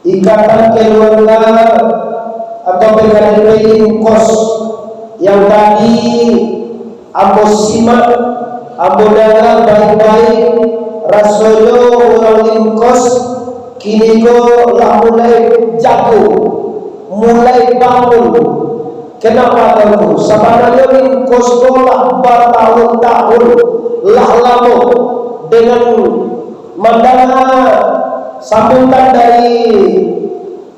Ikatan keluarga atau PKDP kos yang tadi ambo simak, ambo dengar baik-baik, rasanya orang kos kini ko lah mulai jago, mulai bangun. Kenapa tahu? Sebenarnya kos ko lah bertahun-tahun lah lama dengan mendengar sambutan dari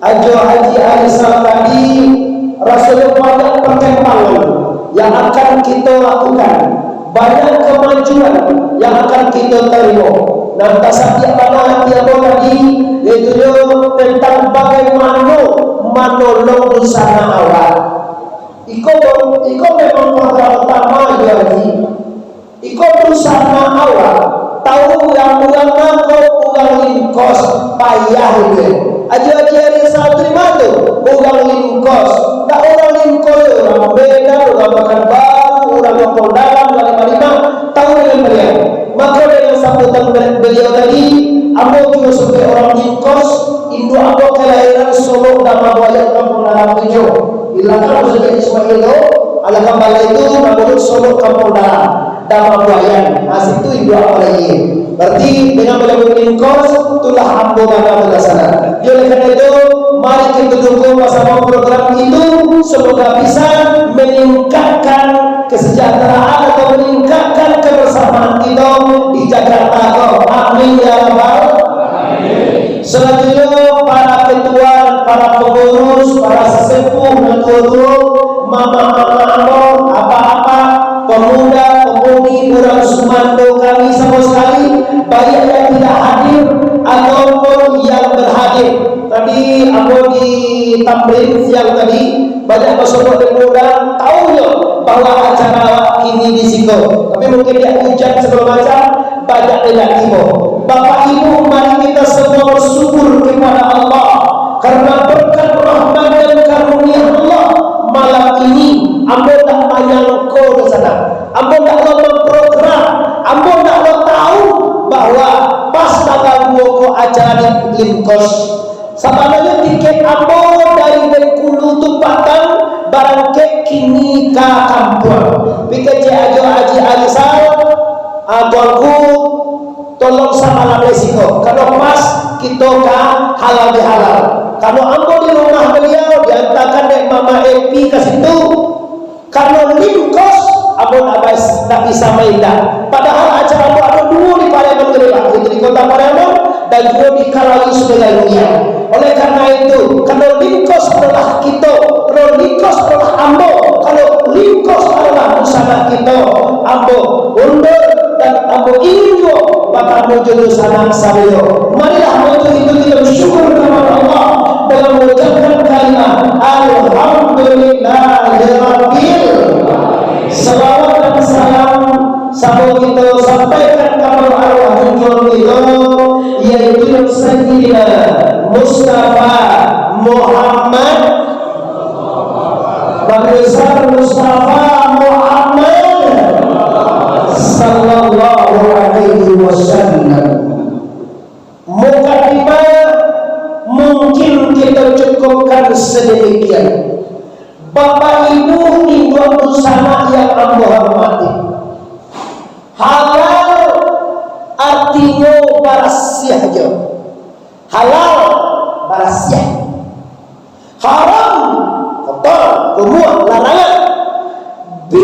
Ajo Haji Alisal tadi, rasanya banyak perkembangan yang akan kita lakukan, banyak kemajuan yang akan kita terima. Dan tasawuf pada hati Allah tadi, yaitu tentang bagaimana menolong busana awal. Iko memang perkara utama lagi. Iko busana awal. Tahu yang ulama kau ulang lingkos payah itu. Aji hari saat terima tu ulang lingkos. Tak ulang lingkos orang beda, orang makan baru, orang makan dalam, lima tahu dengan beliau. Maka dengan sambutan beliau tadi, ambo juga sebagai orang lingkos, Indo ambo kelahiran Solo dan Mabuaya kampung dalam tujuh. Bila kamu sebagai Ismailo, ala kembali itu ambo Solo kampung dalam. Damabuayan, asik itu ibu apa lagi? Berarti dengan melakukan lingkos, itulah ambo mana berdasarkan. Oleh karena itu, mari kita dukung bersama program itu, semoga bisa meningkatkan kesejahteraan atau meningkatkan kebersamaan kita di Jakarta. Amin ya rabbal alamin. Selanjutnya para ketua, para pengurus, para sesepuh dan tua-tua, mama-mama, apa-apa, pemuda, pemudi, orang Sumando kami sama sekali, baik yang tidak hadir ataupun yang berhadir. Tadi aku di tamrin siang tadi banyak masyarakat pemuda tahunya bahwa acara ini di Siko, tapi mungkin dia hujan segala macam banyak tidak tiba. Bapak Ibu, mari kita semua bersyukur kepada Allah karena berkat rahmat dan karunia Allah malam ini ambo tak menyangka di sana, ambo tak memprogram, ambo tak tahu bahwa pas tanggal 2 ko acara di Lingkos. Sebenarnya tiket ambo dari Bengkulu Tumpatan barangke kini ke kampung. PKJ Ajo Haji Alisal, aku tolong sama resiko. Kalau pas kita ke halal bihalal. Kalau ambo di rumah beliau diantarkan dari Mama Epi ke situ. Kalau Lingkos, ambo tak bisa maindah. Padahal acara ambo ada dua di Palembang di kota Palembang dan juga di Karawi Sumelangia. Oleh karena itu, kalau Lingkos adalah kita, kalau Lingkos adalah ambo, kalau Lingkos adalah busana kita, ambo undur dan ambo ingin juga, maka ambo jodoh sana sahayo. Marilah untuk itu kita bersyukur kepada Allah dengan mengucapkan kalimat Alhamdulillahirabbil. Salawat dan salam sama kita sampaikan kepada arwah junjungan kita, yaitu Sayyidina Mustafa Muhammad Besar Mustafa Muhammad sallallahu alaihi wasallam. Mukadimah mungkin kita cukupkan sedemikian. Bapak Ibu Induk Busana yang ambo hormati, halal artinya barasiah aja. Halal barasiah. Haram kotor, kumuh, larangan. Bi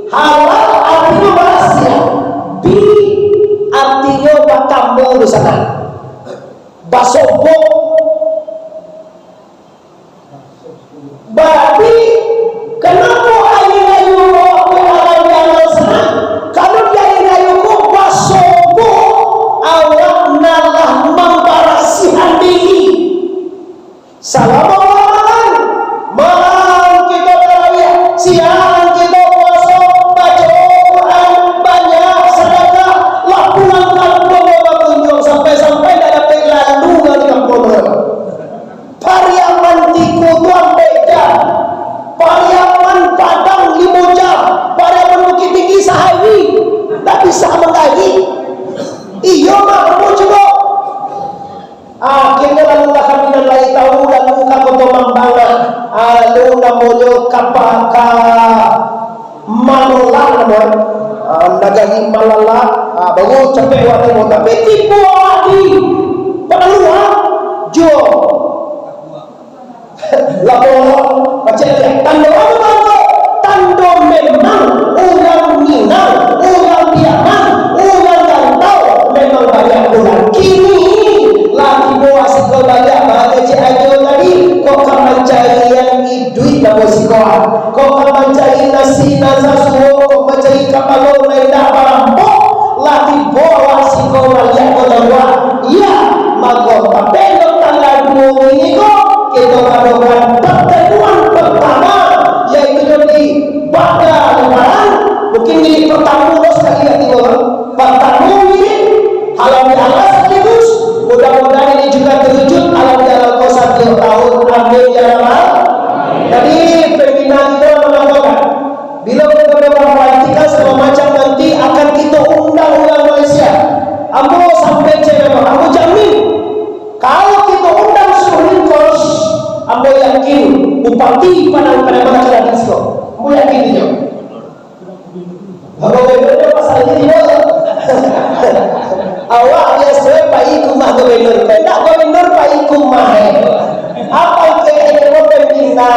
halal artinya barasiah. Bi artinya bakambo busana. Basobok. Berarti kenapa ayu-ayu aku halal halal sana? Kalau dia ayu ku basobo awak nalah membarasihan diri. Salam malam kita tarawih, siang kita puasa, baca Quran banyak, sedekah, lah pulang kampung bawa kunjung sampai-sampai dah dapat lalu di kampung. Pariaman tiku tuan beda, pariaman padang 5 jam, pariaman Bukit Tinggi sehari, tak bisa menggaji. Iya mak kamu coba. Akhirnya lalu kami nilai tahu lalu kamu tomang banget, lalu namanya kapaka manulang namanya, nagari malala, baru capek waktu mau tapi tipu lagi, peneluan, jo. Lalu macam ni, tanda apa? Tanda memang orang Minang, orang Biaman, orang Gantau memang banyak orang. Kini lagi bawa siko banyak bahagia cik ajo tadi. Kau kan mencari yang duit dapat sikoan. Kau kan mencari nasi nasa suhu. Kau mencari kapal naik dah barampok. Lagi bawa siko banyak orang. Ya, maka tapi tanggal 2 ini kok kita lakukan pertemuan pertama, yaitu di pada lebaran. Mungkin ini pertama sekali ya tiba. Pertama ini halal bihalal sekaligus. Mudah-mudahan ini juga terwujud halal bihalal kau 1 tahun. Amin ya rabbal. Jadi pembina kita mengatakan, bila kita memperhatikan semua macam nanti akan kita undang Malaysia. Ambo sampai cewek, ambo jamin kalau kita undang seluruh kos, ambo yakin bupati pada mana kita disko. Ambo yakin dia. Ambo benar pasal ini dia. Awak dia sesuai Pak Iku mah gubernur. Tidak gubernur Pak Iku mah. Apa yang kita pembina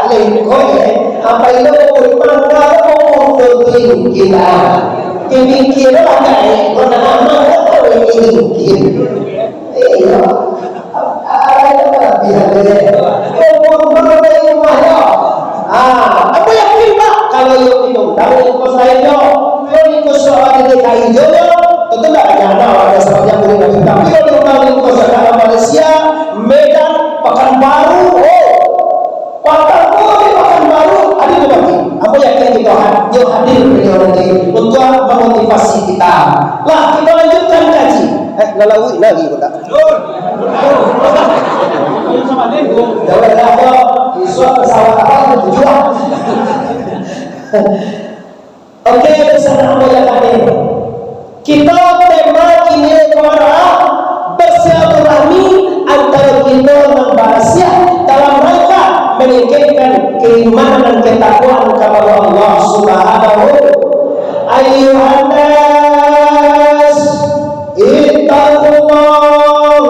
lengkoi? Apa itu mana mau berlingkir kita? Berlingkir lah kan? Mana nama kita berlingkir? Iya. Apa yang dia? Apa yakin Pak? Kalau yuk itu dari kos lain yo, kalau ikut soal di DKI yo, tentu tidak ada ada sebabnya boleh tapi kalau di kos negara Malaysia, Medan, Pekanbaru, Pekanbaru, ada berbagai. Apa yakin kita hadir beliau nanti untuk memotivasi kita. Lah kita lanjutkan kaji. Lalawi lagi kita. Jangan ada isu pesawat apa tujuan. Oke, bersama Allah hadir. Kita tema kini kepada bersilaturahmi antara kita dan Malaysia dalam rangka meningkatkan keimanan dan ketakwaan kepada Allah Subhanahu. Ayuhan nas ittaqullah,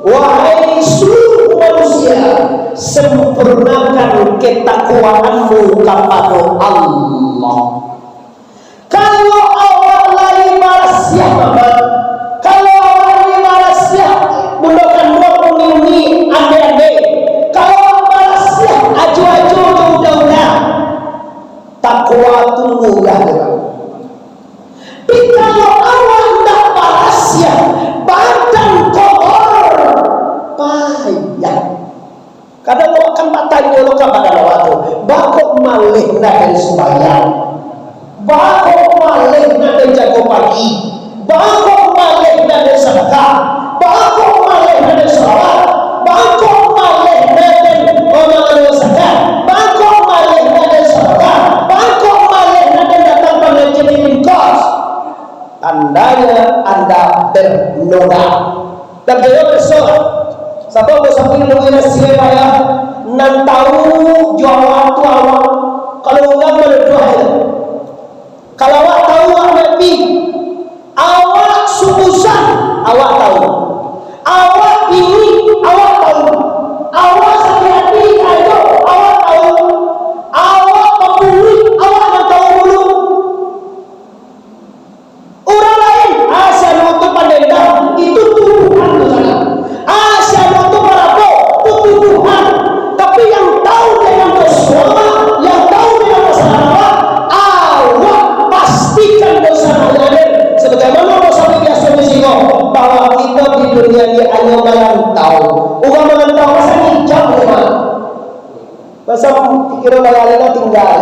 wahai seluruh manusia, sempurnakan ketakwaanmu kepada Allah. Kalau awak lari Malaysia, kalau awak lari Malaysia, mulakan buat pengini ande-ande. Kalau Malaysia aju-aju jauh-jauh, takwa tunggu dah. Tapi kalau awak tak Malaysia, badan kotor, payah. Kadang awak kan batanya lo kan badan awak tu, bakok malih nak dari sembahyang. Bakok malih nak dari jago pagi, bakok malih nak dari sedekah, bakok malih nak dari salawat, bakok malih nak dari mengamal zakat, bakok malih nak dari sedekah, bakok malih nak dari datang pada jadi kos. Tandanya anda bernoda. Dan dia bersoal. Sebab bersama dengan siapa ya? nan tahu jual waktu awak. Kalau enggak berdoa. Kalau awak tahu awak Nabi, awak susah, awak tahu. Awak ini, awak tahu. Awak sakit hati, ayo, awak tahu. Awak pembuli, awak nak tahu dulu. Orang lain, asal untuk pandendam, itu tuduhan tu sana. Asal untuk parabok, itu tuduhan. Tapi yang tahu dengan dosa, yang tahu dengan masalah awak pastikan dosa yang sebagaimana dosa biasa risiko bahwa kita di dunia ini hanya merantau. Bukan merantau masa hijab memang. Masa kira bayarnya tinggal.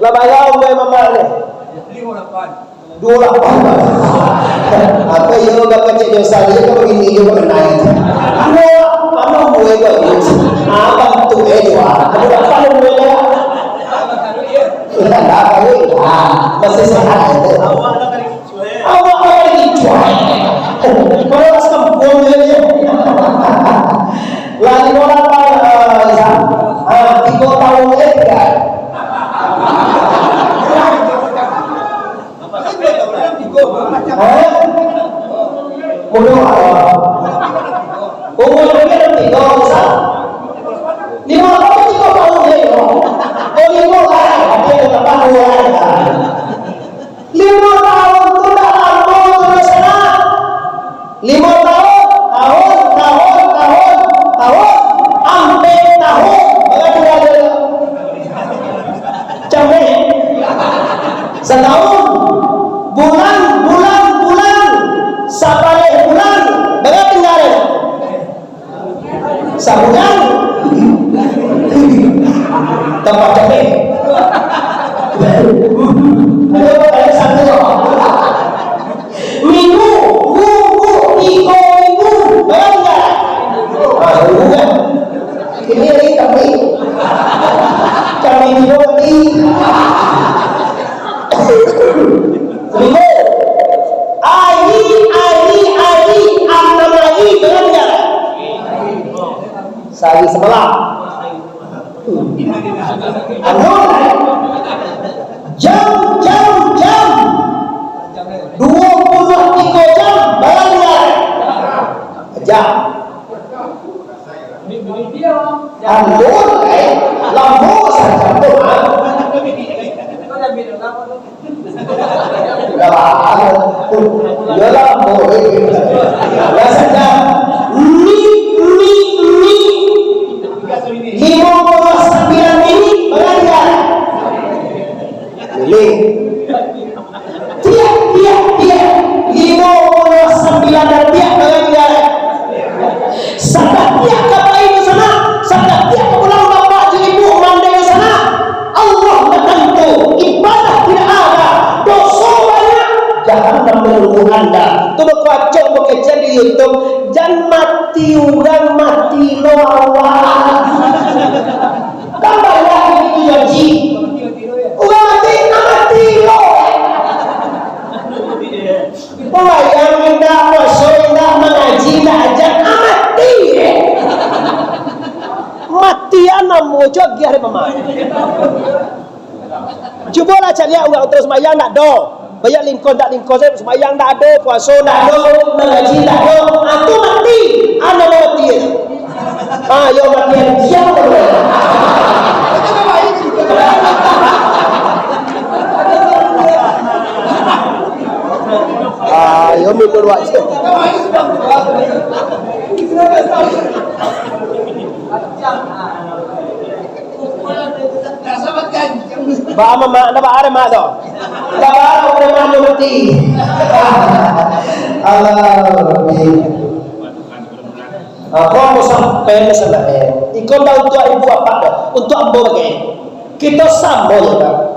Lah bayar umur mama ni. 28. Apa yang orang baca dosa dia kau begini dia mengenai. Mana boleh kau ini? Apa tu dia? Ada apa yang boleh? Tidak boleh. Masih sehat itu. Awak lagi cuai. Kalau sempurna dia. Lagi orang apa? 3 tahun kan? Umur dia dah 3 besar. 5 tahun 3 tahun dia. Oh 5 lah. Dia dah 8 tahun. 5 tahun tu dah lama tu sana. 5 tahun, hampir tahun. Bagaimana dia? Camai. Setahun. Bulan. Sampai bulan. Bagaimana tinggal dia? Sebulan. Tempat camai. Ada apa satu? Minggu. Bagaimana? Bukan. Ini lagi kami di roti. Minggu. Sehari semalam. Jam 23 jam bayangkan. Jam lampu saja tuh. Ya lampu ya saja. 59 ini bagaimana? Milih. Tiap 59 dan tiap bagaimana? Sampai tiap kata itu sana, sampai tiap pulang bapak ibu mandai ke sana. Allah tertentu ibadah tidak ada, dosa banyak, jangan menunggu anda. Tu berkuacok bekerja di YouTube. Jangan mati orang mati lo awak. Tambah lagi itu janji. Orang mati lo. Pembayang indah, puasa indah, mengaji indah ajar mati. Mati anak mojok giar mama. Cubalah cari orang terus sembahyang tak do. Banyak lingkon tak lingkon saya sembahyang tak ada, puasa tak ada, mengaji tak ada. Aku mati, anak mati. Yo mati siapa boleh? Yo mikir wajib. Ba mama na ba are ma do. Dapat orang mati. Allah. Kau mau sampai ke sana ikut untuk ibu apa dah? Untuk ambo bagi. Kita sambol ya.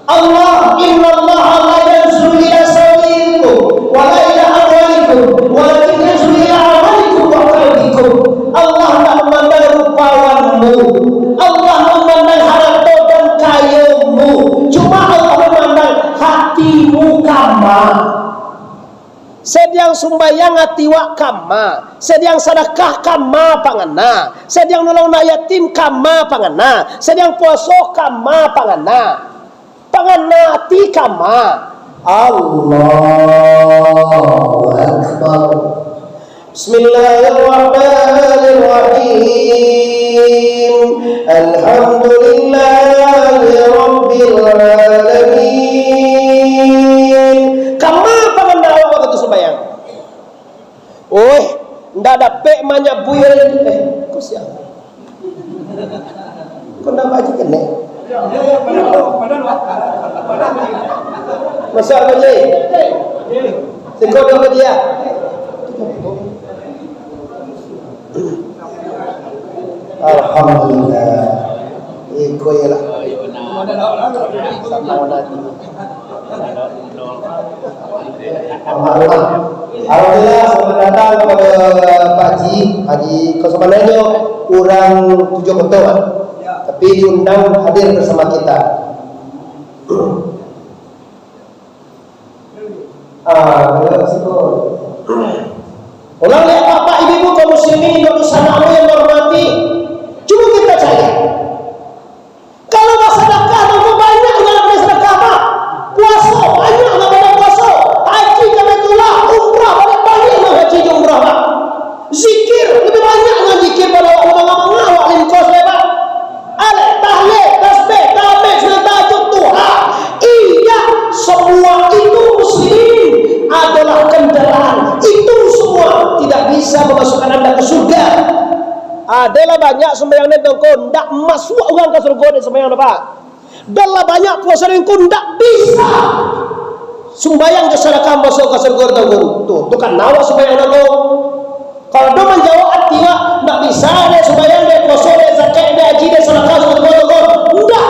Allah inna Allah la yanzuru ila sawikum wa la ila amwalikum walakin yanzuru ila amalikum wa qalbikum. Allah tak memandang rupawanmu. Allah memandang harta dan kayamu. Cuma Allah memandang hatimu kama. Sediang sumbayang atiwa kama, sediang sedekah kama pangana, sediang nolong nak yatim kama pangana, sediang puasa kama pangana, pangana ati kama. Allahu Akbar. Bismillahirrahmanirrahim. Alhamdulillahi Rabbil Alamin. Kama pangana awak waktu sembahyang. Oi, ndak ada pek banyak buyur. Kau siapa? Kau nak baca kena? Masa apa je? Sekor apa dia? Alhamdulillah. Iko ialah. Alhamdulillah, selamat datang kepada Pak Haji Kosomanenyo, orang 7 Koto, tapi diundang hadir bersama kita. Ulang lihat bapak ibu kaum muslimin Indonesia yang hormati. Cuma kita cari. Kalau sedekah itu banyak dalam sedekah Pak. Puasa banyak dalam puasa. Haji kebetulan, umrah banyak dalam haji umrah Pak. Zikir lebih banyak dengan zikir pada orang-orang alim kos lebat. Alif, tahlil, tasbih, tahmid, sudah tahajud Tuhan. Iya, semua itu muslimin adalah kendaraan. Itu semua tidak bisa memasukkan Anda ke surga. Adalah banyak sembahyang dan kau tidak masuk orang ke surga dan sembahyang Pak. Adalah banyak puasa dan kau tidak bisa sembahyang ke sedekah masuk ke surga dan kau. Tuh kan nawa sembahyang dan kau. Kalau dia menjawab artinya tidak bisa dia sembahyang, dia puasa, dia zakat, dia haji, dia sedekah surga dan kau. Tidak.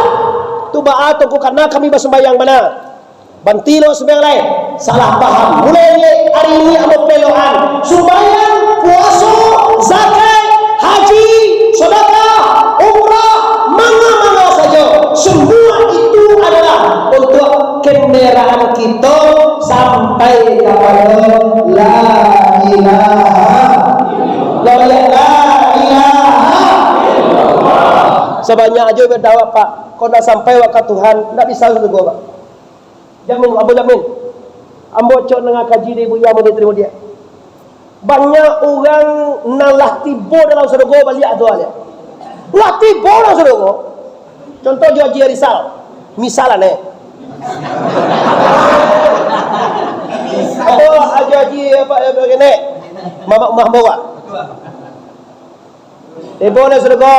Tu baat tu karena kami bersembahyang mana? Bantilo sembahyang lain. Salah paham. Mulai hari ini ambil pelohan. Sembahyang, puasa, zakat, haji, sedekah, umrah, mana-mana saja. Semua itu adalah untuk kendaraan kita sampai kepada la ilaha illallah. Sebanyak aja berdakwah Pak. Kau dah sampai waktu Tuhan, tak bisa juga Pak. Jamin, Abu jamin. Ambo cok nengah kaji dia ibu yang mau diterima dia. Banyak orang nalah tiba dalam surga balik tu aja. Lah tiba dalam surga. Contoh jo Haji Rizal. Misalnya apa haji apa begini? Mama bawa. Tiba dalam surga.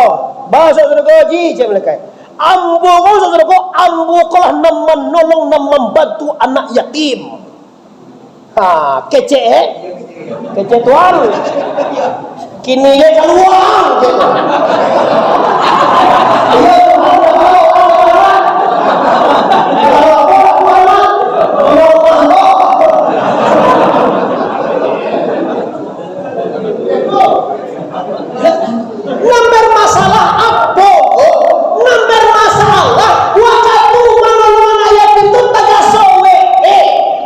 Bahasa surga haji je mereka. Ambo kau surga, ambo kalah nolong membantu anak yatim. Ha, kece kece tuan. Kini ye keluar. Nambar masalah apa? Nambar masalah waktu menolong ayat itu tagasowe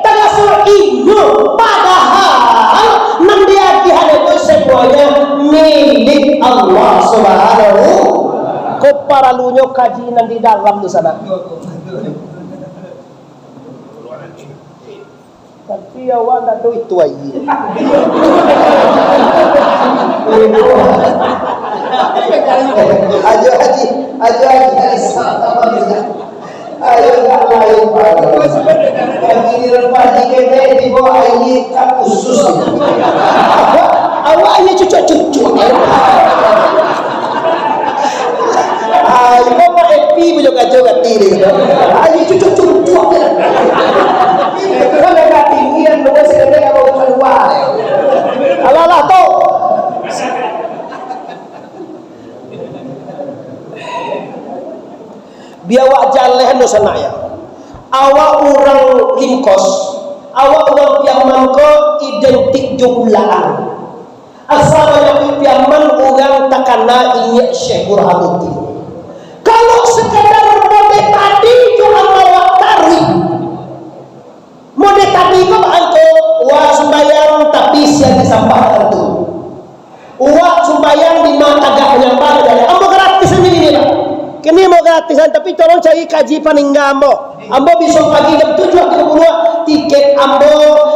tagasowe inyo padahal nandiakihan itu semuanya milik Allah Subhanahu. Kau para lunyo kaji di dalam tu sana. Tapi awak tak tahu itu aja. Ajo haji ayo tak lain pada. Haji haji kene di bawah ini tak khusus. Awak ini cucuk-cucuk. Ayo bapak happy punya kacau kat diri. Ayo cucuk-cucuk. Kalau kat tinggi dan luas sekali kalau keluar. Alah tu. Biar awak jalan no sana ya. Awak orang lingkos, awak orang piaman ko identik jumlahan. Asal banyak piaman orang takana ini Syekh Burhanuddin. Kalau sekadar mode tadi cuma awak tarik. Mode tadi ko anto wa sembayang tak disambah itu. Uang sembahyang di mata agak menyambah dari ambo gratisan ini Pak. Kini mau gratisan tapi tolong cari kaji paningga ambo. Ambo besok pagi jam 7.30 tiket ambo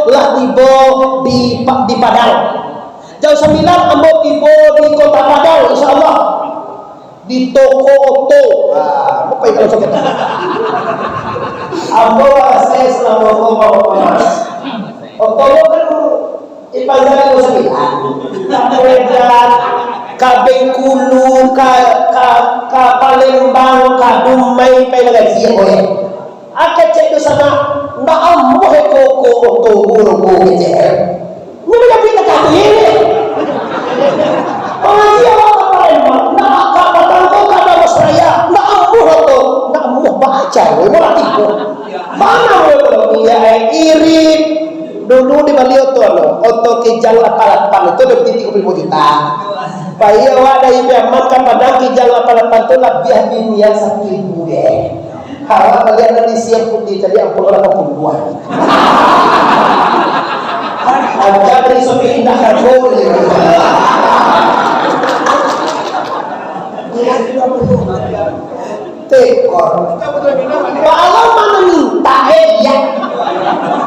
lah tiba di Padang. Jam 9 ambo tiba di Kota Padang insyaallah. Di toko Oto. Ah, apa itu masuk kita? Ambo saya selama mau Mas. Oto kan ipazali ko sabihan. Kamuedan, ka Bengkulu, ka Palembang, ka Dumay, pa ilagay ko eh. Ake cek do sana, naamu he koko Oto guru ko kecek. Numi na pita ka ini. Pengajian apa Palembang? Nakakapatangko ka na Australia. Naamu Oto, naamu baca, we mo latiko. Mana mo ko iya irit. Dulu di Bali oto kijang 88 itu udah titik 20 juta. Bayi awak dari Biaman kan padang kijang 88 itu lebih dunia 1.000 deh. Harap kalian nanti siap putih jadi ampun orang pembunuhan. Ada dari sopi indah karbon. Tekor. Kalau mana minta ya.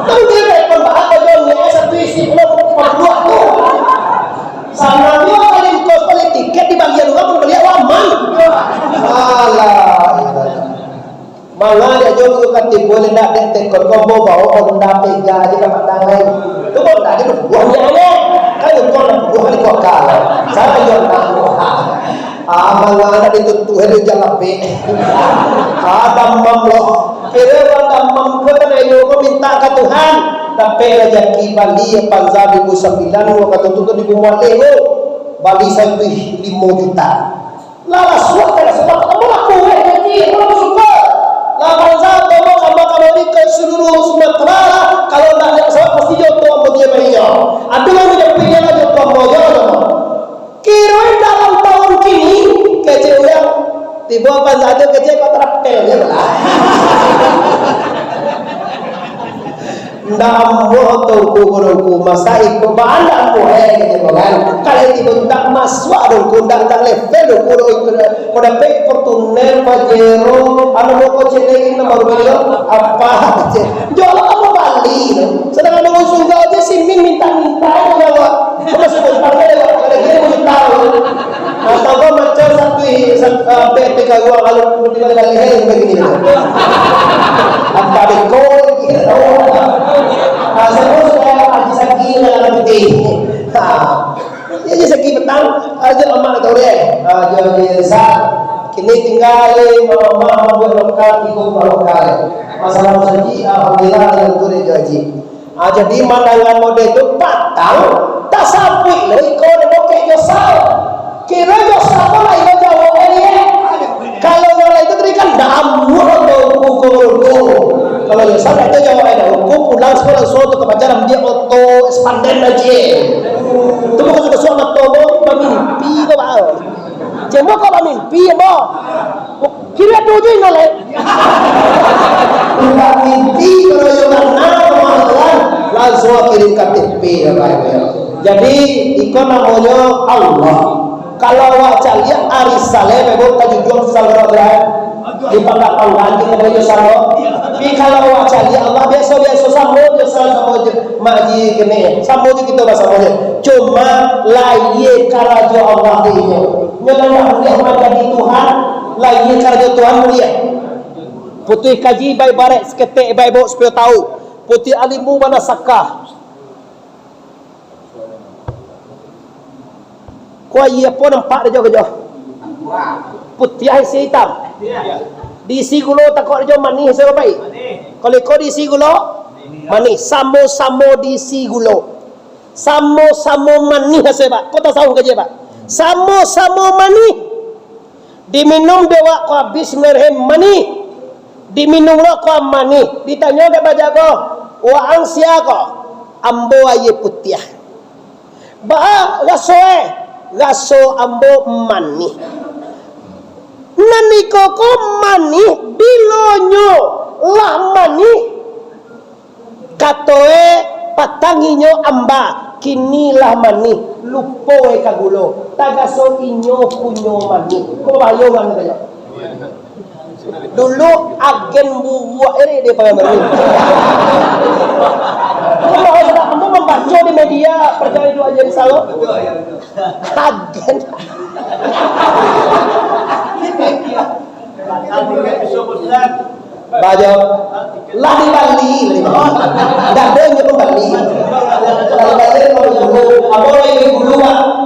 Tapi dia telepon Pak Ako Jongnya satu isi belum berdua tuh. Sama dia paling kos paling tiket di bagian luar pun beli aman. Alah. Malah dia jong juga timbul nak dek tekor kombo bawa onda pega aja dapat tangan. Tu pun tak ada buahnya ni. Kan itu pun buah ni kau kalah. Saya jual tahu. Malah ada ditutup hari jalan pe. Adam mamlo. Kira adam mamlo kan ayo ko minta ke Tuhan. Tapi rezeki Bali panza 2009 ko katutup di Bumaleho. Bali sampai 5 juta. Lah suat kan sebab kamu laku rezeki kamu suka. Lah panza kamu kamu ke seluruh Sumatera kalau tak ada sebab pasti jodoh ambo dia bayo. Ada yang menjadi aja jodoh ambo. Kira dalam tahun kini kecil yang tiba panza itu kecil kau terapel ya lah. Ndak ambo tu guruku masa itu banda aku kecil kan. Kalau tiba tak masuk aku ndak level guru itu. Kau dapat Fortuner, Pajero, anu mau kau celekin nama beliau apa kecil. Jual apa Bali? Sedangkan orang Sunda aja simin minta-minta jawab. Kau masih bertanya ada gini mau tahu. Atau kau macam satu PTK gua kalau tiba-tiba leher begini. Apa dekor gitu. Saya sudah haji sakit dalam putih. Jadi sakit petang aja amat tahu deh. Jadi kini tinggal mama buat lokal ikut lokal. Masalah saji alhamdulillah yang tu dia jadi. Jadi mandangan mode itu patang tak sampai lagi kau nak pakai josal. Kira josal kau lah itu jauh ni. Kalau orang itu terikan damu atau kuku. Kalau josal itu jauh ada hukum pulang sekolah suatu kepacaran dia auto expander aja. Itu bukan sudah suami tobo mimpi kau bawa. Cuma kau mimpi apa? Kira tujuh nolai. Bukan mimpi kalau yang mana langsung kirim KTP ya Pak. Jadi ikon namanya Allah. Kalau awak lihat Arisaleh memang tajujung salawat di pangkat-pangkat kita baju salawat. Tapi kalau awak lihat Allah biasa sambut sama maji kene. Sambut kita bahasa saja. Cuma lain karajo Allah ini. Nyonya dia menjadi Tuhan, lain karajo Tuhan mulia. Putih kaji baik barek seketik baik bau supaya tahu. Putih alimu mana sakah. Kau iya pun nampak dia jauh-jauh. Putih isi hitam. Diisi gulo tak kau jauh manis saya baik. Kalau kau diisi gulo manis. Samo-samo diisi gulo. Samo-samo manis saya pak. Kau tak tahu kerja pak. Samo-samo manis. Diminum dewa kau habis ngerhem manis. Diminum lo kau manis. Ditanya ke baca kau. Waang sia kau. Ambo aye putih. Bah raso ambo mani. Nani koko mani bilonyo lah mani. Katoe patanginyo amba kinilah mani lupo kagulo tagaso inyo kunyo mani ko bayo lang kayo dulu agen buwa ini dia pengambil kamu membaca di media percaya itu aja di salon agen baca lah di Bali nggak ada yang Bali kalau Bali mau dulu apa lagi dulu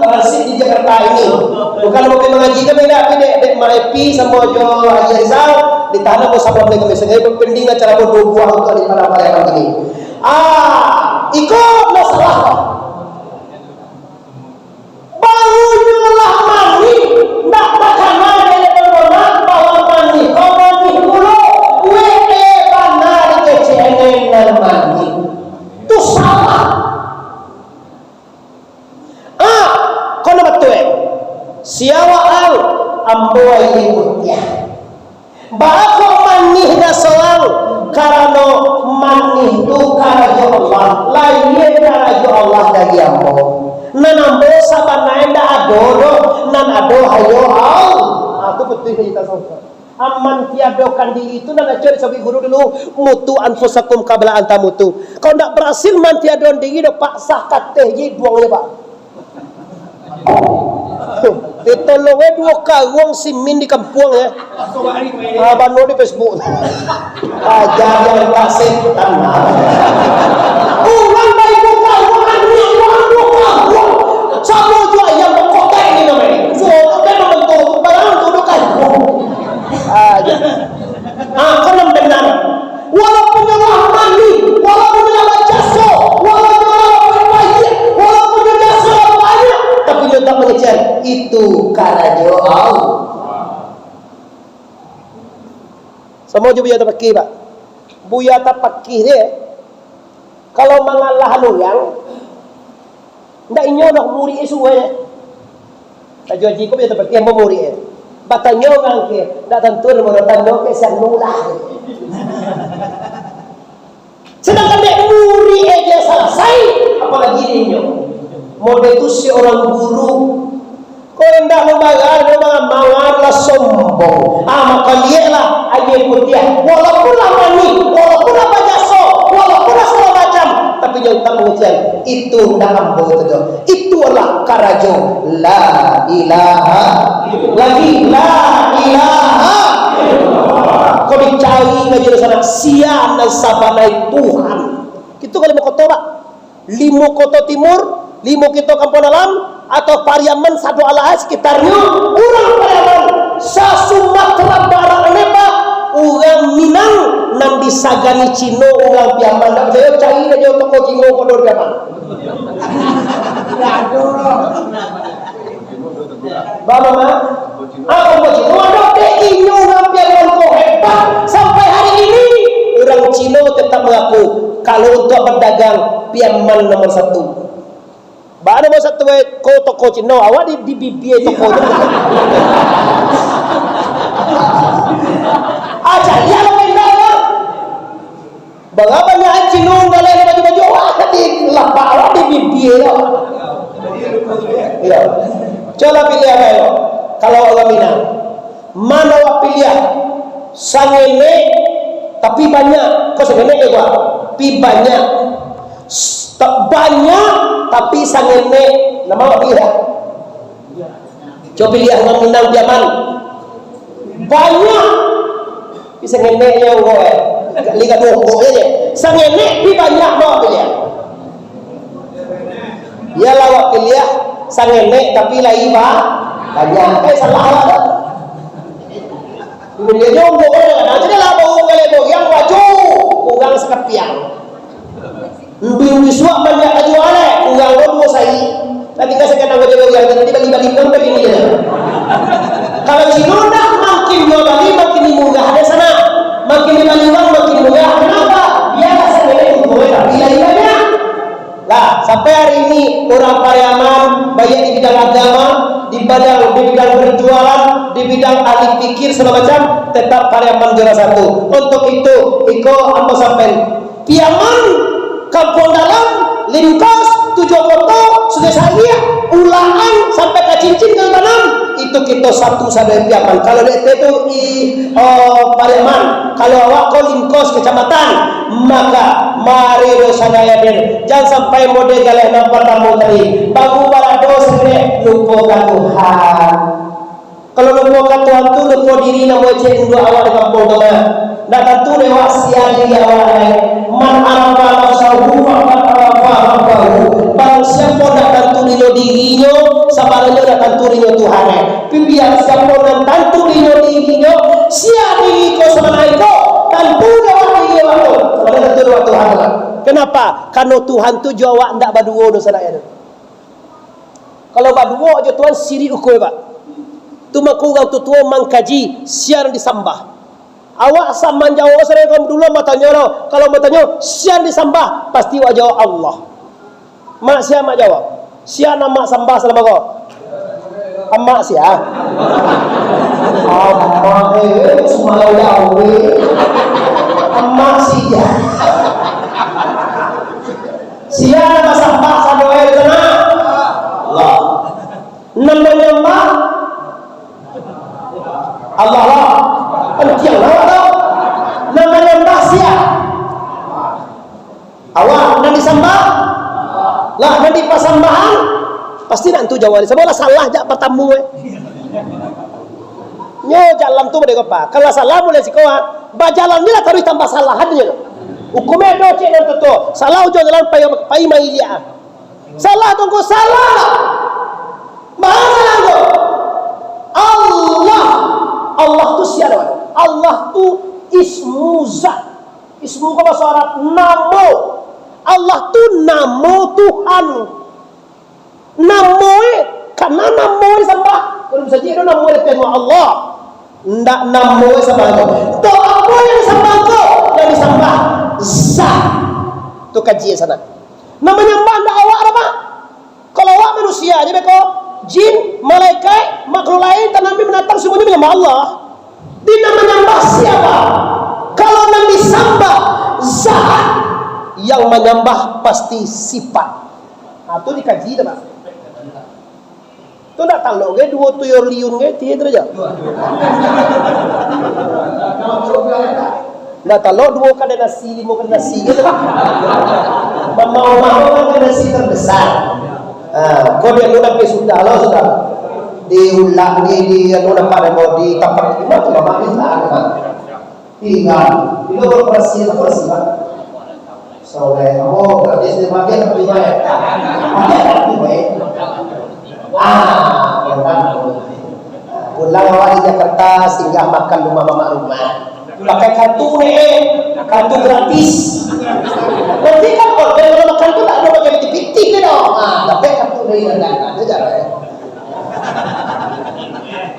transit di Jakarta ini bukan mau mengaji kan beda dek maepi sama jo aja Rizal di tanah mau sabab lagi misalnya pending acara bodoh buah untuk di mana ini ikut masalah bangunlah mani nak makan ada yang berbonang bawa mani kau mani dulu wede benar kecenen dan mani itu salah kau nak betul siawa al amboy ikutnya bako manih da soal karena manih itu karajo Allah lainnya karajo Allah dari ambo nan ambo sabana enda adoro nan ado hayo al itu betul kita sama aman tiadokan diri itu dan ajar sabi guru dulu mutu anfusakum qabla anta mutu kalau tidak berhasil man tiadon diri dah paksa kateh je buangnya pak ditolongnya 2 karung simin di kampung ya abang di Facebook ajar yang pasir tanah ulang dari buka uang sama juga yang berkotek ini namanya so kotek membentuk barang tudukan aja kau yang benar walaupun nyawa mandi walaupun nyawa jaso walaupun nyawa bayi walaupun nyawa jaso banyak tapi dia tak mengejar itu karena doa semua juga buya tapaki pak buya tapaki dia kalau mengalah yang ndak inyo nak muri isu ya tak jual jiko buya tapaki yang muri ya batanya orang ke ndak tentu mau tanda ke sanulah sedangkan dia muri aja selesai apalagi inyo model itu si orang guru kau hendak membagar memang mawarlah sombong maka lihatlah ayat putih walaupun mani walaupun jaso walaupun segala macam tapi yang tak mengucap itu dalam betul itu adalah karajo la ilaha lagi la ilaha kau dicari ke sana sian dan sabanai Tuhan itu kalau mau kota pak 5 kota timur 5 kita kampung dalam atau Pariaman satu ala sekitarnya orang Pariaman sa Sumatera Barat lepa orang Minang nan disagani Cino orang Piaman nak saya cari aja toko Cino kodor Piaman Bapa apa Cino ada ini orang Piaman kok hebat sampai hari ini orang Cino tetap mengaku kalau untuk berdagang Piaman nomor 1 Bada mo sa tuwe ko toko Cino awa di bibie toko aja ya lo pindah ya bangga banyak Cino galeng baju-baju di lapak awa di bibie lo ya coba pilih apa yo kalau orang Minang mana wa pilih sangene tapi banyak kok sangene ya gua pi banyak tapi sangene nama apa ya coba pilih yang Minang Piaman banyak bisa ngene nya gue liga donggo aja sangene pi banyak mau pilih ya lawak pilih sangene tapi lai banyak salah lah dia jonggo kan jadi lah bau kali bau yang baju ugang sekepiang Mbing wiswa banyak ajuane, uang lo dua sai. Tapi kasih kena gede yang tadi bali-bali pun begini ya. Kalau Cino dah makin jual bali makin munggah ada sana, makin bali uang makin munggah. Kenapa? Biar sebenarnya untuk tapi lagi banyak. Lah sampai hari ini orang Pariaman banyak di bidang agama, di bidang berjualan, di bidang ahli pikir segala macam, tetap Pariaman juara 1. Untuk itu, iko apa sampai Piaman Kampung dalam 5 lingkos, tujuh foto, sudah saya ulaan sampai ke cincin ke tanam itu kita satu sadar piaman. Kalau dia itu di Pariaman, kalau awak kau lingkos kecamatan, maka mari dosanaya den. Jangan sampai mode galak nampak tamu tadi. Bangun balado segede lupakan Tuhan. Kalau lupakan Tuhan tu lupa diri nama cek dua awak di kampung tu mana. Dah tentu dewa sia diri awak lain. Man arafa nafsahu faqad arafa rabbahu. Barang siapa nak tentu dirinya, sabaranya nak tentu dirinya Tuhan. Biar siapa nak tentu dirinya, sia diri ko sama naiko, tentu dewa diri awak tu. Sama tentu dewa Tuhan. Kenapa? Karena Tuhan tu jawab ndak baduo dosa saya tu. Kalau baduo je Tuhan siri ukoi pak. Tu makugau tu tua mangkaji siar disambah. Awak sama jawab saya kamu dulu matanya lo. Kalau matanya siar disambah pasti awak jawab Allah. Mak siapa mak jawab? Siapa nama sambah selama kau? Amak siapa? Amak semua jauh. Amak siapa? Siapa nama sambah sama air sana? Allah. Namanya mak Allah lah. Antiang lah tau. Namanya Mbah siap. Awak nak disambah? Lah nanti pas sambahan pasti nak tu jawab. Semoga salah jak pertamu. Nyo jalan tu boleh apa? Kalau salah boleh sikoa. Ba jalan ni lah taruh tambah salah hadnya. Hukumnya do cek nanti tu. Salah ujo jalan pai mai dia. Salah tunggu salah. Bahasa tu. Allah tu siapa? Allah tu ismu zat. Ismu apa bahasa Arab? Namo. Allah tu namo Tuhan. Namo karena namo disembah. Kalau bisa jadi namo itu Allah. Ndak namo disembah. Tu apa yang disembah tu? Yang disembah zat. Tu kaji sana. Namanya mbah ndak awak apa? Kalau awak manusia aja beko, jin, malaikat, makhluk lain, tanam binatang semuanya menyembah Allah. Di nama menyembah siapa? Kalau yang disembah zat, yang menyembah pasti sifat. Nah, itu dikaji dah, Pak. Itu nak tahu ke dua tuyul liun ke tiada aja. Nak tahu dua kada nasi, lima kada nasi gitu. Mau kada nasi terbesar. Kau dia lu sampai sudah lah sudah diulang di anu dapat mau di tempat di mana lama ni tinggal itu berperasi Pak. Soleh kamu berarti sini makan tapi baik. Pulang awak di Jakarta singgah makan rumah pakai kartu kartu gratis. Nanti kan kalau makan tu tak ada macam pitik dia dong. Dapat kartu dari negara aja cara.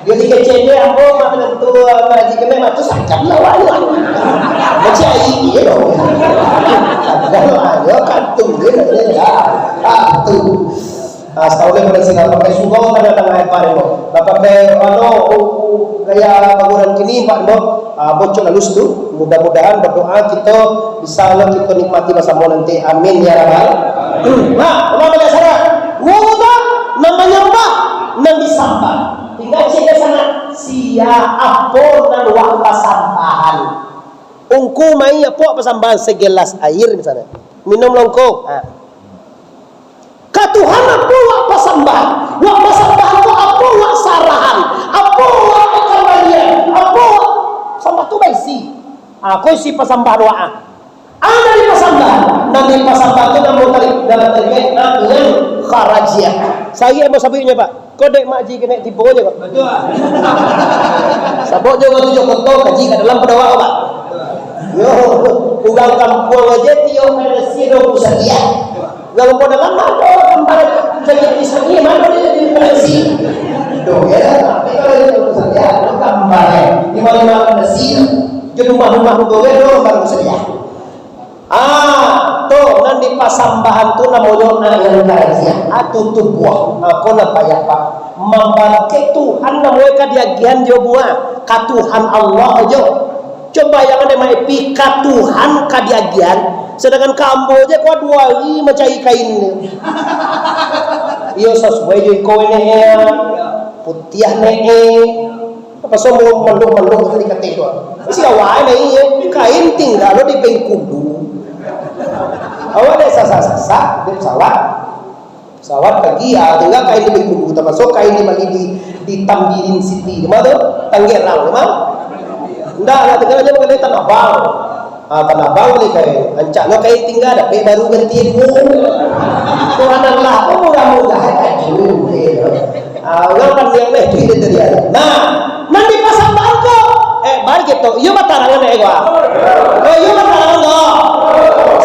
Dia dikecilnya aku makan tu ngaji kena matu sakam lawan. Macam ini dong. Kalau ada kartu dia kartu. Setahun pada sini pakai sugau pada tengah apa demo. Pakai gaya bangunan kini Pak demo bocor halus tu. Mudah-mudahan berdoa kita bisa kita nikmati bersama nanti. Amin ya rabbal. Nah, apa boleh sana? Wudu namanya apa? Nang disambah. Tinggal cek sana sia apa dan waktu sambahan. Ungku mai apa sambahan segelas air misalnya. Minum longkok. Katuhan apa wak pasambahan? Wak pasambahan tu apa wak sarahan? Apa wak kembalian? Apa wak sambah tu baisi? Aku isi pasambahan wak. Ada di pasambahan. Nanti pasambahan tu namun dalam terkait dengan kharajiyah. Saya mau sabuknya Pak. Kodek makji kena tipu aja Pak. Betul. Sabuk juga tujuh kotor kaji kat dalam pedawak Pak. Yo, ulang kampung aja tiap ada siro pusadia. Kalau pada lama kembali jadi Islam mana dia jadi Malaysia. Doh ya, tapi kalau itu saja kembali di mana Malaysia. Jadi rumah-rumah doh ya doh baru saja. Tuh nanti pasambahan tu namanya yang kajian atau tu buah. Aku nak payah Pak. Membalas Tuhan namanya kadiagian dia buah. Katuhan Allah aja. Coba yang ada mai ka Tuhan kadiagian, sedangkan kambo aja kau 2 hari mencari kain. Iyo sesuai jadi kau ini putih nih. Apa semua mendung tadi kata itu. Si awal nih kain tinggal lo di Bengkulu. Awal ada sasa di pesawat pergi ya tinggal kain di Bengkulu. Termasuk kain di Tambirin City. Di mana tuh? Tangerang, mana? Enggak, tinggal aja mengenai Tanah Abang. Tanah Abang nih kain. Ancaknya kain tinggal ada baru gantiin Tuhan Allah, kok mudah-mudahan aja. Orang kan yang itu dia. Nah, nanti pasang bangko. Balik gitu. Iya batarangan gua. Iya batarangan loh.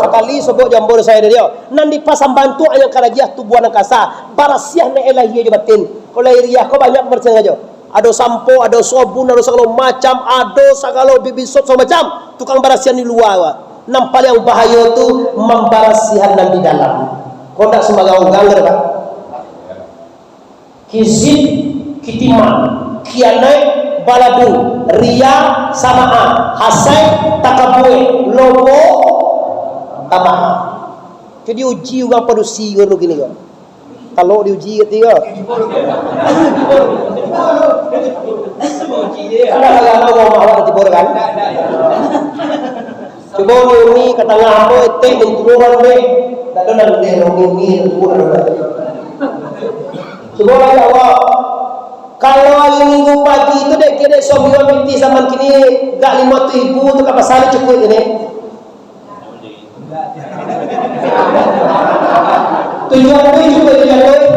Sekali sebut jambor saya dia. Nanti pasang bantu ayang karajiah tubuhan angkasa. Barasiah ne elahiyah jabatin. Kalau iriah kau banyak berceng aja. Ada sampo, ada sabun, ada segala macam, ada segala bibisot semua macam. Tukang barasihan di luar. Nampak yang bahaya tu membarasihan dan di dalam. Kau tak sebagai orang Pak. Kizib, kitiman, kianai, baladu, ria, samaan, hasai, takabue, lobo, tamaan. Jadi uji orang padusi kalau gini kan. Kalau diuji ketiga. Kadang-kadang mau awak jebor kan. Coba ini kata ngapa itu benturan be. Tak ada nak ngomongin turun. Coba awak kalau hari Minggu pagi itu dek kira sobiwa binti zaman kini gak 5.000 tu kapal sari cukup ini. Tujuan tu juga tujuan tu.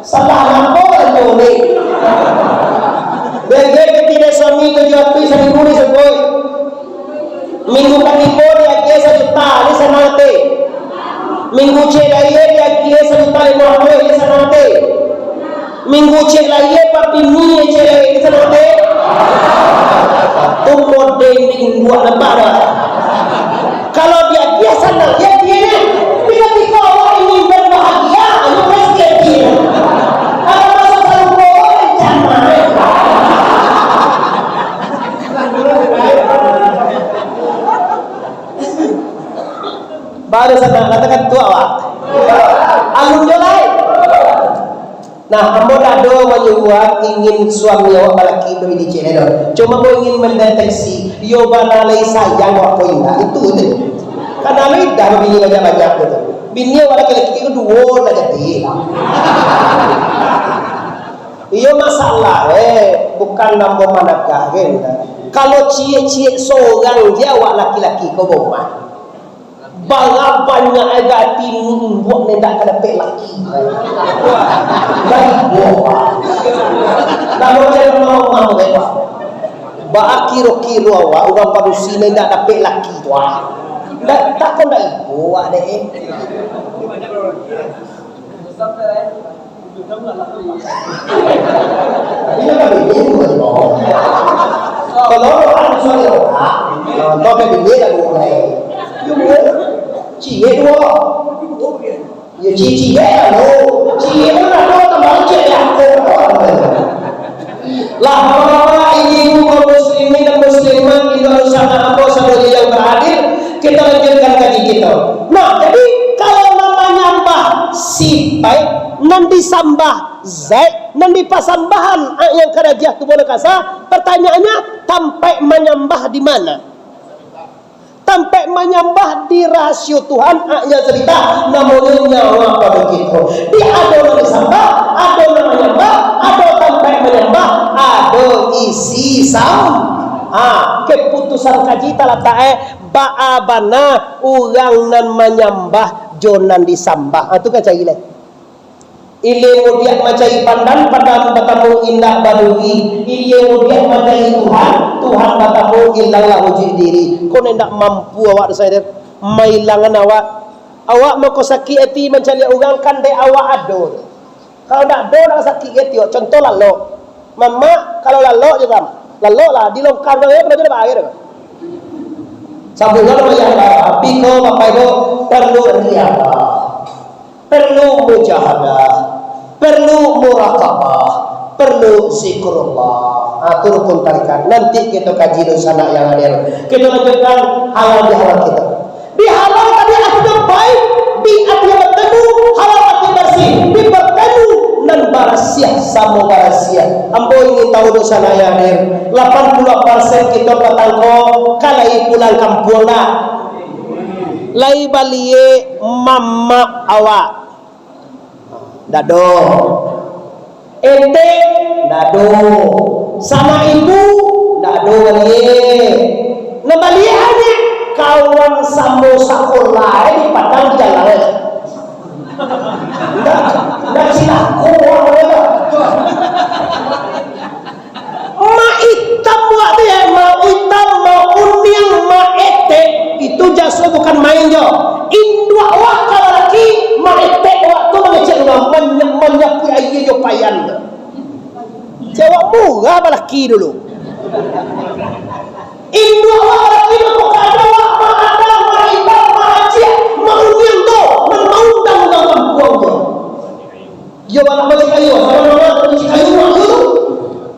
Salah apa itu ni? Bagi ketiga suami tujuan tu seminggu ni seboi. Minggu ketiga dia kira 1 juta ni sana te. Minggu cek lagi dia kira 1 juta 50 ni sana te. Minggu cek lagi papi ni cek lagi ni sana te. Tu model ni buat nampak dah. Kalau dia senang dia ni. Bila awak ingin berbahagia, you must get dia. Kalau masuk dalam bawah jangan. Baru senang katakan tu awak. Alun jolai. Nah, ambo ada menyuat ingin suami awak lelaki beri cedera. Cuma mau ingin mendeteksi yo banalai sayang awak indah itu tu. Karena lidah bini banyak-banyak tu. Bini awak lelaki itu 2 dah jadi. Iyo masalah bukan nambah manakah kan. Kalau cie-cie seorang dia awak laki-laki kau bomah. Bala banyak agak timun buat nendak kada pek laki. Baik buah. Kalau dia mau bebas. Ba kiro-kiro awak orang padusi nendak dapat laki tu ah. Tak kau dak ibu awak dek. Ini kan begini tu. Kalau orang suami orang, tak begini dah boleh. Cie dua, ya cie dah lo, cie mana lo tambah cie dah lah ini kaum muslimin dan muslimat Indonesia apa saudara yang beradil kita lanjutkan kaji kita. Nah jadi kalau namanya mbah si baik nanti sambah zaid nanti pasambahan yang kerajiah tubuh kasa pertanyaannya sampai menyembah di mana? Sampai menyembah di rasio Tuhan yang cerita namanya nyawa pada kita. Di ada yang disembah, ada yang menyembah, ada sampai menyembah, ada isi sam. Keputusan kaji talatae ba'abana orang nan menyembah jonan disambah. Itu kan cari lagi. Ile mudiak macai pandan batamu indah badui. Ile mudiak macai Tuhan batamu illallah wujud diri. Kau hendak mampu awak saya mailangan awak mau kau sakit hati mencari orang kan dek awak ado. Kalau tak ado nak sakit hati. Contoh lalu, mama kalau lalu je kan, lalu lah di longkar dia pernah jadi bahaya dah. Sabungan bayar tapi kau bapak itu perlu riadah. Perlu mujahadah, perlu muraqabah, perlu zikrullah. Itu rukun tarikat. Nanti kita kaji di sana yang hadir. Kita lanjutkan halal bihalal kita. Bihalal tadi artinya baik, bi artinya bertemu, halal artinya bersih. Bi bertemu dan barasiah sama barasiah. Ambo ingin tahu di sana yang hadir. 80% kita katangko kalai pulang kampung dah. Lai balie mama awak. Dado. Ente dado. Sama ibu dado balie. Na balie ane kawan sambo sekolah di padang jalan. Ndak silaku ma hitam wak dia, ma hitam, ma kuning, ma etek itu jaso bukan main jo. Indua wak kalau lagi ma etek wak tu mengecek rumah menyapu air jo payan. Cewek murah balaki dulu. Indua wak lagi bukan wak ma ada, ma hitam, ma acik, ma kuning tu menaundang dalam kampung tu. Yo balak balik ayo, sama-sama balik ayo wak tu.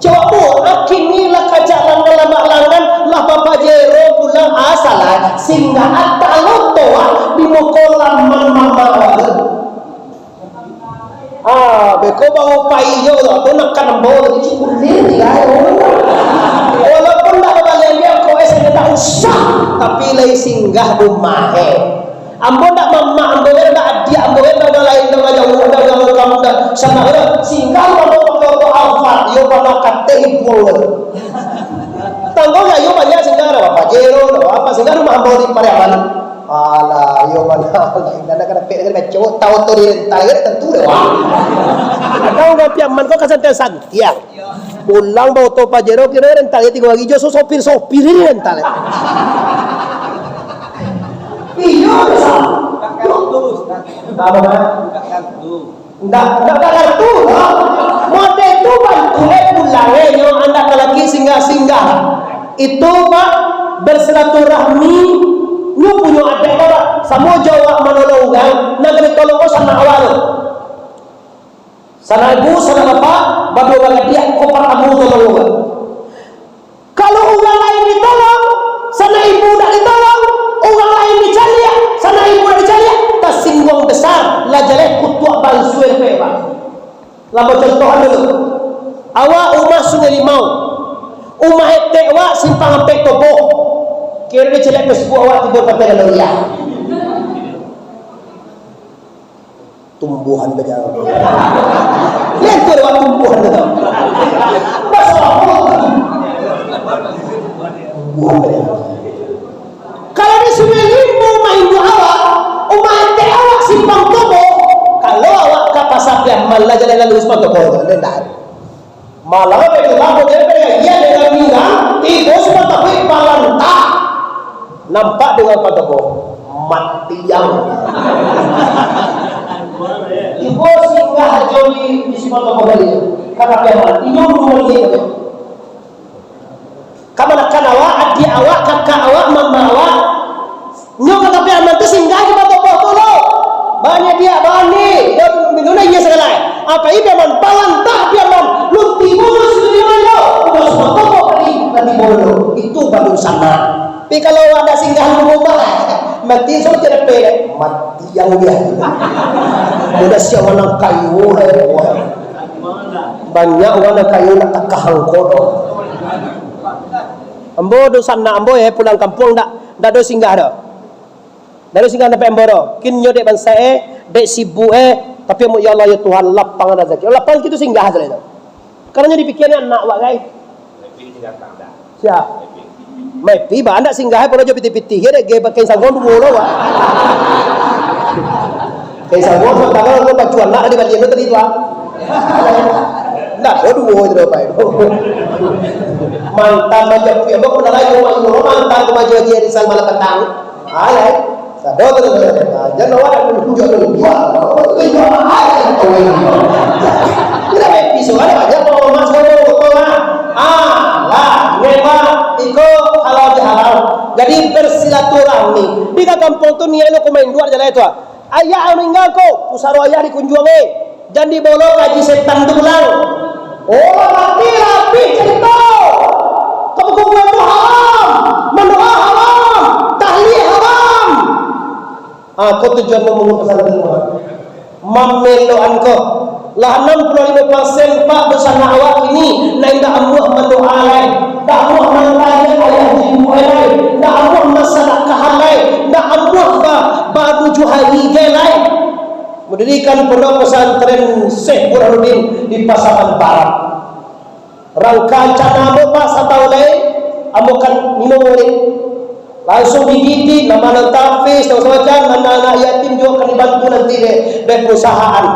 Coba akinilah kajalan dalam langan lah Bapak Jero pulang asalan sehingga ada lotoa di mokolam mama. Beko bau payo tu nak kan bau di cikulir ya. Walaupun tak balik dia kau esok tak usah tapi lagi singgah rumah ambo tak mama ambo tak dia ambo tak lain dah jauh dah kamu dah sana singgah ambo alfa yo pada kate ibu tanggo ya yo banyak singgah apa jero apa singgah rumah ambo di Pariaman ala yo mana dan kada pe dengan cowok tahu tu di rentai tentu deh wah kau dah Pariaman kau kasantai santia pulang bawa to pajero kira rentai 3 lagi jo sopir ini rentai iya kartu apa kartu enggak kartu model itu bantu pulangnya yang anda lagi singgah itu pak bersilaturahmi lu punya adik orang sama Jawa menolongan negeri tolong sana awal sana ibu sana bapak badu bagai dia kopar kamu tolong kalau orang lain ditolong sana ibu tak ditolong orang lain dicari sana ibu tak dicari tak singgung besar lah jaleh kutuak balsuel pak lama contohan dulu awak umah Sungai Limau umah etek awak simpang Ampek Topo kira dia celek ke sebuah awak tiba kata Galeria tumbuhan berjalan lihat tu awak tumbuhan tu masalah tumbuhan berjalan kalau di Sungai Limau umah Hindu awak umah etek awak simpang Topo kalau awak ke pasar yang malah jalan lalu simpang Topo tidak malah begitu aku jadi iya dengan minggang itu semua tapi balanta nampak dengan Pak Topo mati yang ibu singgah joli di simpang Topo kali karena peman ibu rumah dia kamu nak awak adik awak kakak awak mama awak nyok tapi aman tu singgah di Pak Topo tu lo banyak dia bani dia minumnya iya segala apa ini peman balanta peman lu timun sudah mana udah semua Topo kali nanti bodoh itu baru sama tapi kalau ada singgah rumah mati so tidak pede mati yang dia udah siapa nak kayu banyak orang kayu nak takahang kodo ambo do sana ambo pulang kampung dak do singgah dah dari singgah sampai emboro kin nyo dek bangsa dek sibuk tapi ya Allah ya Tuhan lapang rezeki lapang gitu singgah saja itu karena dipikirnya anak wak guys siap mai pi ba anda singgah pura jo piti-piti here ge pakai sangon dulu wa kai sangon so tagal ko pacuan nak di bali tadi tu nah dulu itu apa itu mantan macam pi ba ko nalai ko mantan ko maju di sang malapatang ay sado tu jangan awak tunjuk dulu dua itu ay to ini kita episode ada apa mas ko lah ngewa iko halal halal jadi bersilaturahmi di kampung tu niat lo main luar jalan itu ayah meninggal ko pusaro ayah dikunjungi dan dibawa kaji setan tulang oh mati rapi cerita hubungan itu haram, mendoa haram, tahlil haram. Kau tujuan membangun pesantren memeloan kau lah 65% pak bersama awak ini nak indah amuah mendoa lain, nak amuah menantang ayah jimu lain, nak amuah masalah kahalai, nak amuah baru juhari lain. Mendirikan pondok pesantren Syekh Burhanuddin di Pasaman Barat. Rangka cana apa satau lain, amukan minum oleh langsung digigit nama tafis dan semacam anak-anak yatim juga akan dibantu nanti dari perusahaan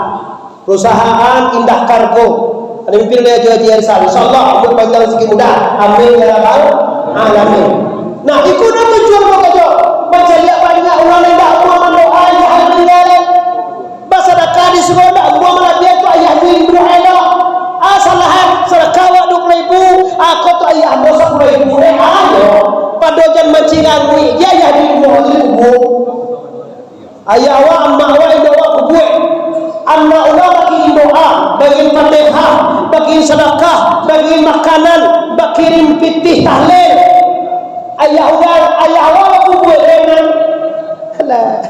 Indah Kargo. Ada mimpi dia jual sal. Insyaallah umur panjang sikit mudah. Amin ya rabbal alamin. Nah, ikut nak tujuan kau kerja. Macam lihat banyak orang yang dah buat doa ya Allah. Bahasa sedekah di semua dah buat malah dia tu ayah ni doa dah. Salah sedekah 20,000, aku tu ayah bosak 10,000 ayo. Pada jam manciran ni dia ayah di kubur. Ayah awak amak awak yang doa kubur. Anak Allah bagi doa, bagi Fatihah, bagi sedekah, bagi makanan, bagi kirim pitih tahlil. Ayah awak kubur dengan alah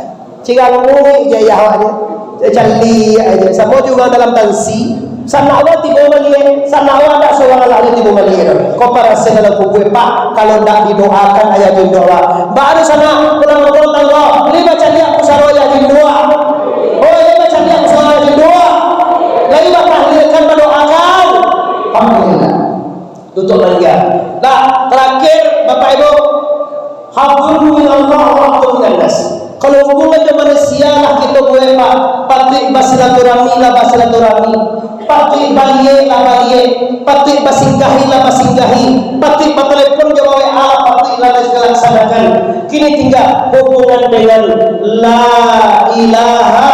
cirang mui je ayah awak dia jali aja. Sama juga dalam tansi sana awak tiba malie, sana awak tak seorang lagi tiba malie. Kau parasa dalam kubur pak kalau tak didoakan ayah berdoa. Baru sana pulang ngomong tangga, ni baca lihat pusara ayah berdoa. Oh, ni baca lihat pusara ayah berdoa. Lagi bakal hilangkan berdoakan. Alhamdulillah. Tutup lagi. Nah, terakhir Bapak Ibu, hablum minallah wa hablum minannas. Kalau hubungan dengan manusia lah kita boleh pak patrik basilaturahmi lah basilaturahmi, patrik balie lah balie, patrik basinggahi lah basinggahi, patrik telepon jawab WA patrik lah laksanakan. Kini tinggal hubungan dengan la ilaha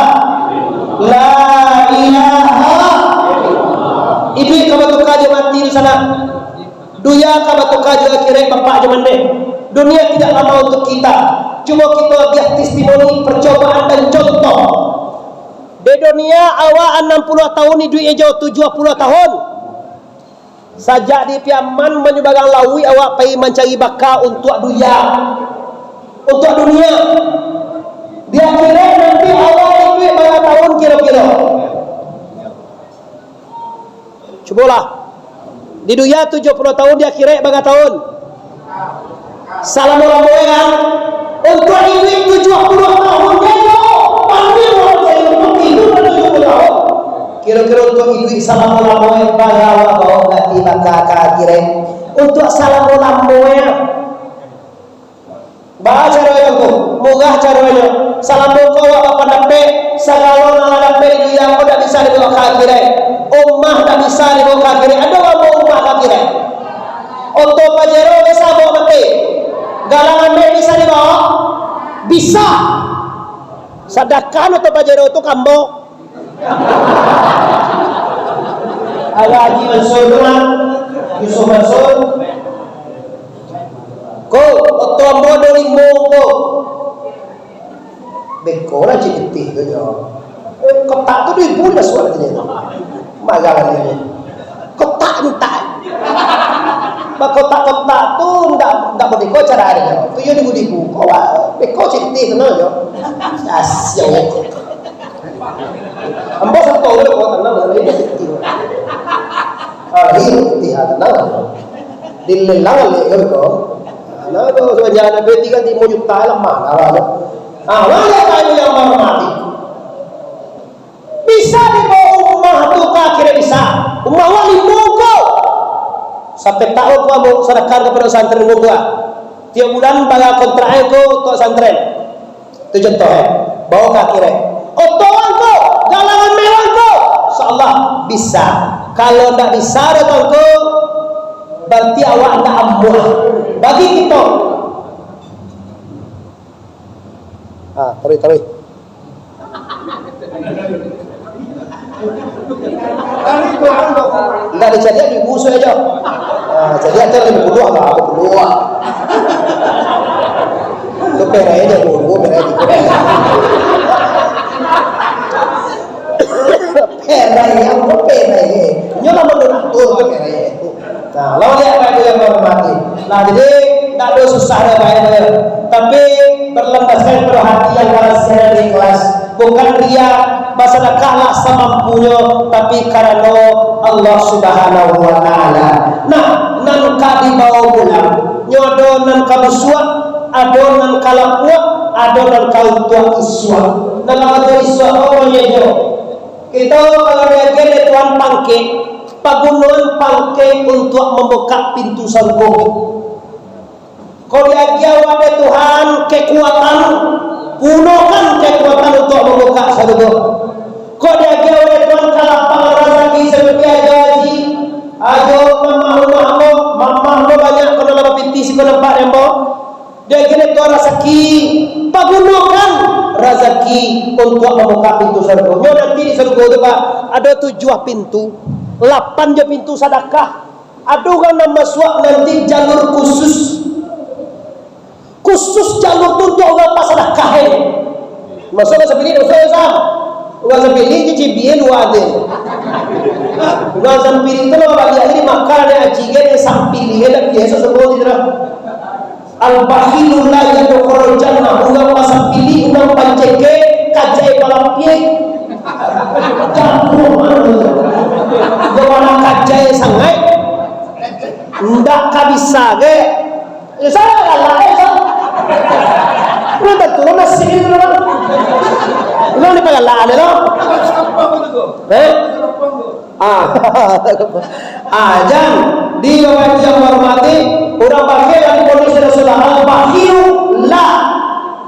ibu kamu tukar je mati di sana, dunia kamu tukar je akhirat bapak je mandi. Dunia tidak lama untuk kita. Cuma kita biar testimoni, percobaan dan contoh. Di dunia awak 60 tahun ni duit jauh 70 tahun. Sajak di piaman menyebarang lawi awak pergi mencari bakal untuk dunia. Untuk dunia. Dia kira nanti awak duit berapa tahun kira-kira. Cubalah. Di dunia 70 tahun dia kira berapa tahun? Assalamualaikum kan? Untuk duit 70 tahun dia panggil orang saya untuk hidup 70 tahun. Kira-kira untuk duit Assalamualaikum bahawa bawa ganti bakal kira. Untuk Assalamualaikum bahasa caranya tu, murah caranya. Assalamualaikum apa dapat? Salam ala dapat dia kau tak bisa dibawa kira. Ummah tak bisa dibawa kira. Ada orang mau ummah kira. Untuk pajero bisa bawa mati. Galangan duit bisa dibawa? Bisa. Sedekah atau pajero itu kambok. Ada Haji Mansur dengan Yusuf Mansur. Ko, atau ambo dari mongko. Beko lah cikitih tu je. Kotak tu ribu dah suaranya. Magalan ini. Kotak ni tak. Kotak-kotak tu tak boleh kau cara ada. Tu yang dibu kau beko cikitih tu je. Asyik. Ambo satu orang kau tenang dari cikitih. Ini cikitih tenang. Dilelang le kau. Nah, tu sebenarnya ada beti kan di mujud taala mana lah. Mana kayu yang menghormati? Bisa dibawa ummah tu kira bisa. Ummah wali mongko. Sampai tahu kamu sedekah kepada santri mongko. Tiap bulan bayar kontrak aku untuk santri. Itu contoh. Bawa kira. Otoan ko, galangan mewah ko. Insyaallah bisa. Kalau tak bisa datang ko, berarti awak tak ampuh. Bagi kita. Tarik. Enggak dicari di busu aja. Jadi ada di bulu apa bulu. Itu perai aja bulu perai. Perai apa perai? Nyoba menurut perai. Nah, lawan dia apa yang menghormati. Nah, jadi tak ada susah dah bayar. Tapi berlandaskan perhatian walasnya di kelas. Bukan dia bersedekahlah semampunya, tapi karena Allah Subhanahu wa taala. Nah, nan ka dibawa pulang. Nyodo nan ka bersuat, ado nan ka lapuak, ado nan ka untuk iswa. Dalam ada iswa apa nyejo? Kita kalau dia gede tuan pangke, pagunuan pangke untuk membuka pintu surga. Kalau dia jawab Tuhan kekuatan, gunakan kekuatan untuk membuka surga. Kalau dia jawab Tuhan kalapang rezeki seperti aja haji, ajo mamah banyak kena lama pinti si kena nampak dembo. Dia gede tuan rezeki, pagunakan rezeki untuk membuka pintu surga. Nyo nanti di surga itu Pak, ada 7 pintu, 8 je pintu sedekah. Ada orang nama suak nanti jalur khusus jalur tu untuk orang pas sedekah ini. Masuk ke pilih masuk sama. Orang pilih je biel wade. Orang pilih tu lah bagi ini makan ada ajigen sampili ada biasa semua di dalam. Al-bakhilul la yadkhulul jannah. Orang pasang pilih, orang panceke, kajai palapie. Campur mana kajai sangai. Ndak ka bisa ge. Saya kalah Lo betul masih itu kan? Lo ni pagalaan lo? Jangan di bawah yang hormati orang bakhil yang diponis Rasulullah. Al-bakhil la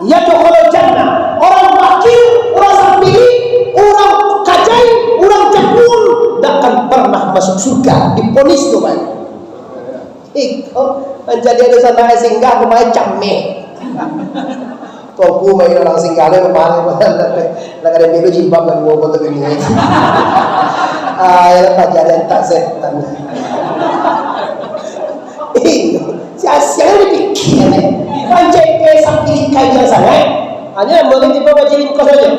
yadkhulul jannah. Orang bakhil, orang sampili, orang kajai, orang cakun tak akan pernah masuk surga. Diponis tu kan? Menjadi ada sana singgah kemarin cameh. Kau main orang singgah le kemarin nak ada belu jilbab dan gua kata gini. Ya pelajaran tak setan. Siapa dipikir ni? Pancet ke samping kajian sana. Hanya boleh tiba bajilin kau saja.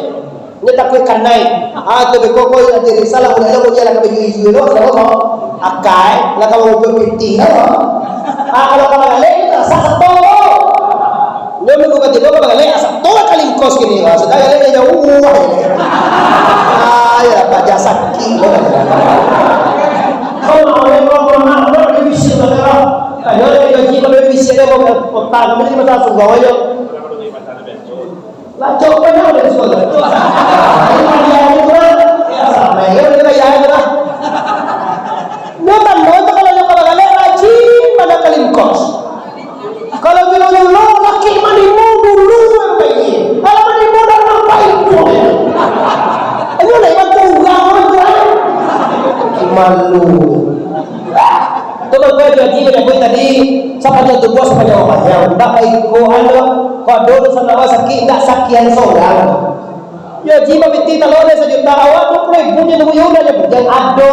Ni tak kau kanai. Tu bekoko yang jadi salah boleh lo dia nak baju lo kalau akai nak kau berpiti lo. Kalau kau nak leh tak satu. Dia mengugat dia kau nak leh asal toa kali kos kini. Sedang leh dia jauh. Ya pak jasa kilo. Kau nak lebih sih lah. Ayo kita kita lebih sih lah. Otak kami ni macam sungai aja. Lah coba ni ada sekolah. Ini dia ni tu. Ya sama. Ya kita ya kita. Nota kalau yang kalau galak rajin pada kali kos. Kalau dulu laki manimu dulu yang baik. Kalau manimu dah nampak itu. Ini nak yang kurang orang. Malu. Kalau kau jadi macam tadi, siapa jatuh buat siapa jawab banyak. Tak baik kau anda, kau dulu sana sakit, tak sakian seorang. Ya jiwa binti kalau ada sejuta awak tu boleh punya tu yaudah je jangan ado.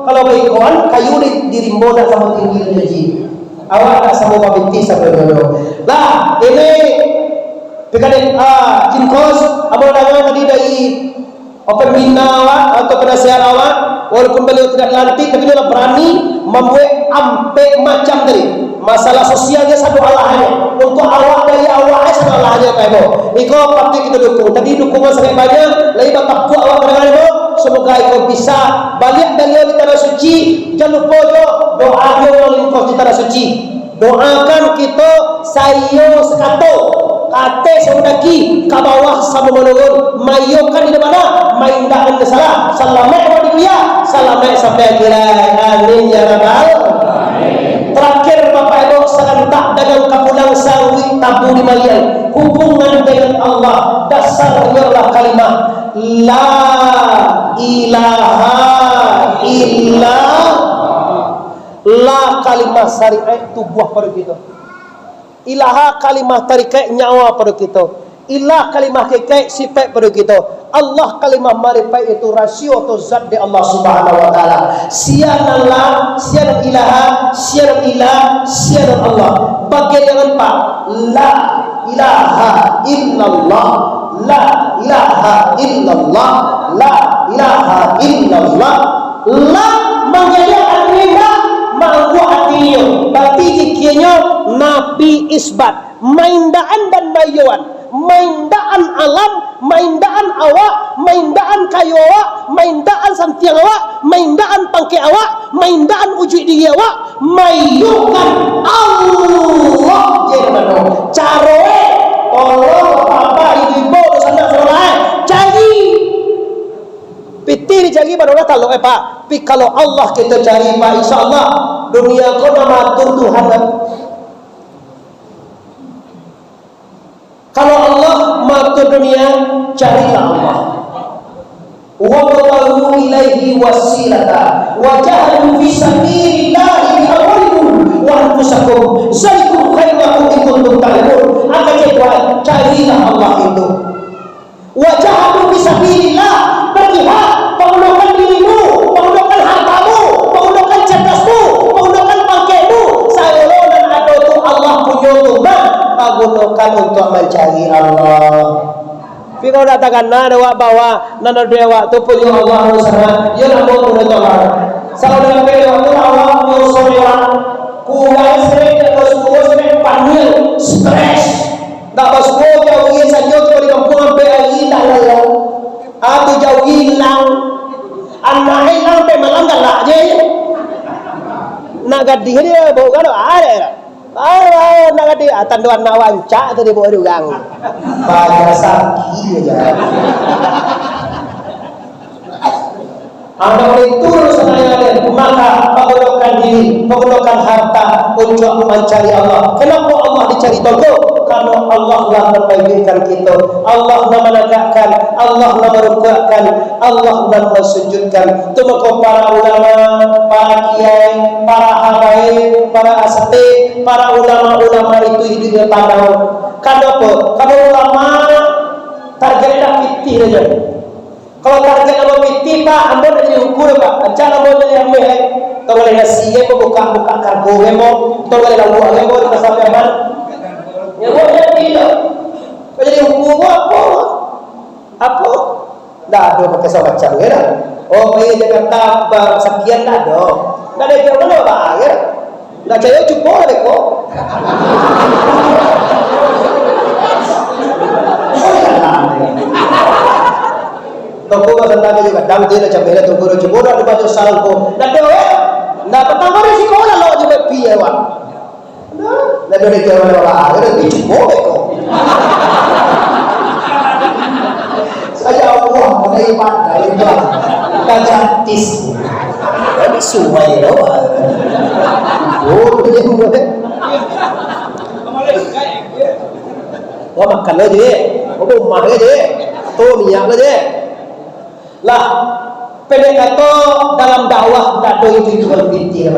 Kalau baik kau kayu di rimbo dah sama tinggi jadi. Awak tak sama binti sampai dulu. Lah ini pekadek jinkos, abang dagang tadi dari pembina awak atau penasihat awak. Walaupun beliau tidak lantik, tapi dia berani membuat ampe macam tadi. Masalah sosialnya satu alahannya. Untuk awak dari awaknya satu alahannya kayak itu. Iko pasti kita dukung. Tadi dukungan sangat banyak. Lagi bapak kuat awak dengan itu. Semoga iko bisa balik beliau di tanah suci. Jangan lupa doa beliau di tanah suci. Doakan kita sayo sekato. Kate saudaki ke bawah sama menurun mayukan di mana maindakan ke salah selamat di dia selamat sampai akhirat amin ya rabbal alamin. Terakhir Bapak Ibu serentak dagang kapulang sawi tabu di malian hubungan dengan Allah dasarnya adalah kalimat la ilaha illallah. La kalimat syariat itu buah pada kita. Ilaha kalimah tarikat nyawa pada kita. Ilah kalimah kekek sifat pada kita. Allah kalimah marifat itu rasio atau zat di Allah Subhanahu wa taala. Sian Allah, sian ilaha, sian ilah, sian Allah. Bagian yang empat, la ilaha illallah, la ilaha illallah, la ilaha illallah. La menjadi agenda, manggu napi isbat maindaan dan mayuan, maindaan alam, maindaan awak, maindaan kayu awak, maindaan santiang awak, maindaan pangke awak, maindaan uji diri awak, mayukan Allah jemano caroe Allah apa ibu sana sekolah cari piti dicari pada Allah kalau pak tapi kalau Allah kita cari pak insyaallah dunia kau nama Tuhan. Kalau Allah matur dunia carilah Allah wabtagu ilaihi wasilata wajahadu fi sabilillahi bi amwalikum wa anfusakum zalikum khairun lakum in kuntum ta'lamun. Akan carilah Allah itu wajahadu fi sabilillah, berjihad, menggunakan dirimu, menggunakan hartamu, menggunakan cerdasmu, menggunakan pangkaimu, sayang dan ada untuk Allah punya tumbang, menggunakan untuk mencari Allah. Tapi kalau katakan nada wak bawa nada dua waktu punya Allah sana, dia nak buat untuk Allah. Saudara pilih waktu Allah punya seorang kurang sering dan bersuara sering panggil stres. Tak bersuara jauhi saja tu di kampung sampai hari tak layak. Atau jauhi hilang, anak hilang sampai malam tak lak je. Nak gadih dia bawa kan ada. Nak gadih tanduan nak wancak tu dia bawa durang. Pada sakit aja. Anda boleh turun senang maka menggunakan diri, menggunakan harta untuk mencari Allah. Kenapa Allah dicari tolong? Karena Allah lah membaikkan kita, Allah lah menegakkan, Allah lah merukakkan, Allah lah mensujudkan. Itu maka para ulama, para kiai, para habaib, para asatid, para ulama-ulama itu hidupnya pandang. Kenapa? Karena ulama targetnya fitih saja. Kalau target apa piti pak, ambil dari ukur pak. Acara ambil dari ambil. Tahu boleh nasi ya, buka kargo emo. Tahu boleh lalu emo di pasar keman. Ya boleh tidak. Jadi ukur apa? Apa? Dah ada pakai semacam ya. Oh pergi Jakarta sekian dah ada. Dah ada jauh mana pak ya? Dah caya cukup ada kok. Toko ka sanda juga dam dia macam bela tu guru jebur ada baju salam ko nado na pertama risiko la lo je piye wa na do dia wala wala ada di jebur ko saya Allah mulai pandai dia kacantis ini suai lo oh dia boleh oh makan lo je oh mah je tu minyak lo je lah pendek kata dalam dakwah tak ada itu berpikir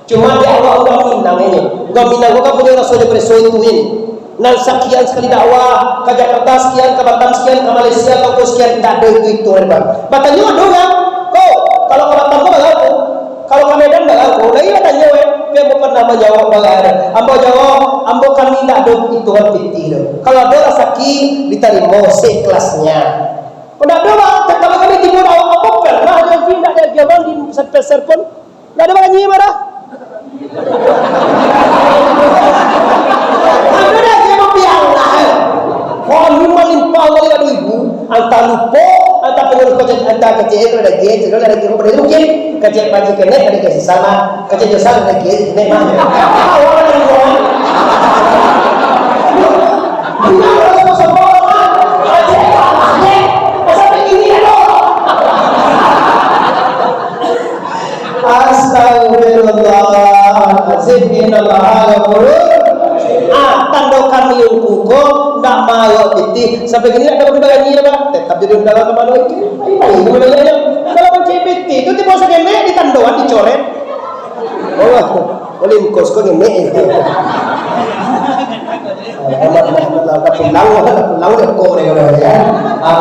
cuma dia Allah minang ini gua minang gua punya rasa daripada itu ini nan sekian sekali dakwah ke Jakarta sekian, ke Batam sekian, ke Malaysia ke sekian, tak ada itu batanya ada kan kau kalau ke Batam kau bagal kau kalau ke Medan bagal kau lagi batanya dia bukan nama jawab bagal ambo jawab ambo kami tak ada itu berpikir kalau ada sakit diterima sekelasnya. Tidak ada kalau kami timur awak apa pernah ada tidak ada jawaban di peser pun tidak ada banyak marah. Ada dah dia membiang lah. Kalau melimpah wali ada ibu, antara lupa, antara pengurus kecil, antara kecil ada gate, ada kira berapa mungkin kecil pagi kena ada kasih sama, kecil jasa ada gate, kena mana? Awak ada orang. Astagfirullahaladzim innallaha ghafurur tanda kami yang kuko nak mau piti sampai gini ada benda lagi apa tetap jadi undangan ke mana itu ini bedanya kalau pakai piti itu tiba segini ditandoan dicoret boleh kos kau ini pulang kok ya.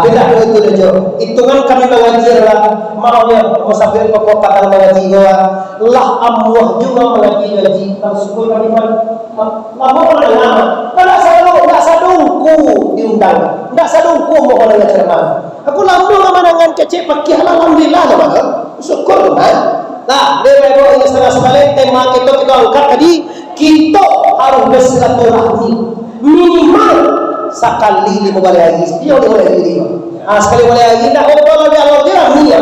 Beda itu dia. Hitungan kami mewajir lah. Maunya musafir ke kota dan mengaji lah amwah juga mengaji gaji. Syukur kami lama lama. Tak sadungku diundang. Tak sadungku mau orang ceramah. Aku lama dengan kecil pakai alhamdulillah lah bang. Syukur kan. Nah, dari ini setengah sebalik tema kita angkat tadi kita harus bersilaturahmi minimal sekali 5 kali lagi. Dia boleh lagi. Sekali boleh lagi. Nak kalau dia Allah dia ni ya.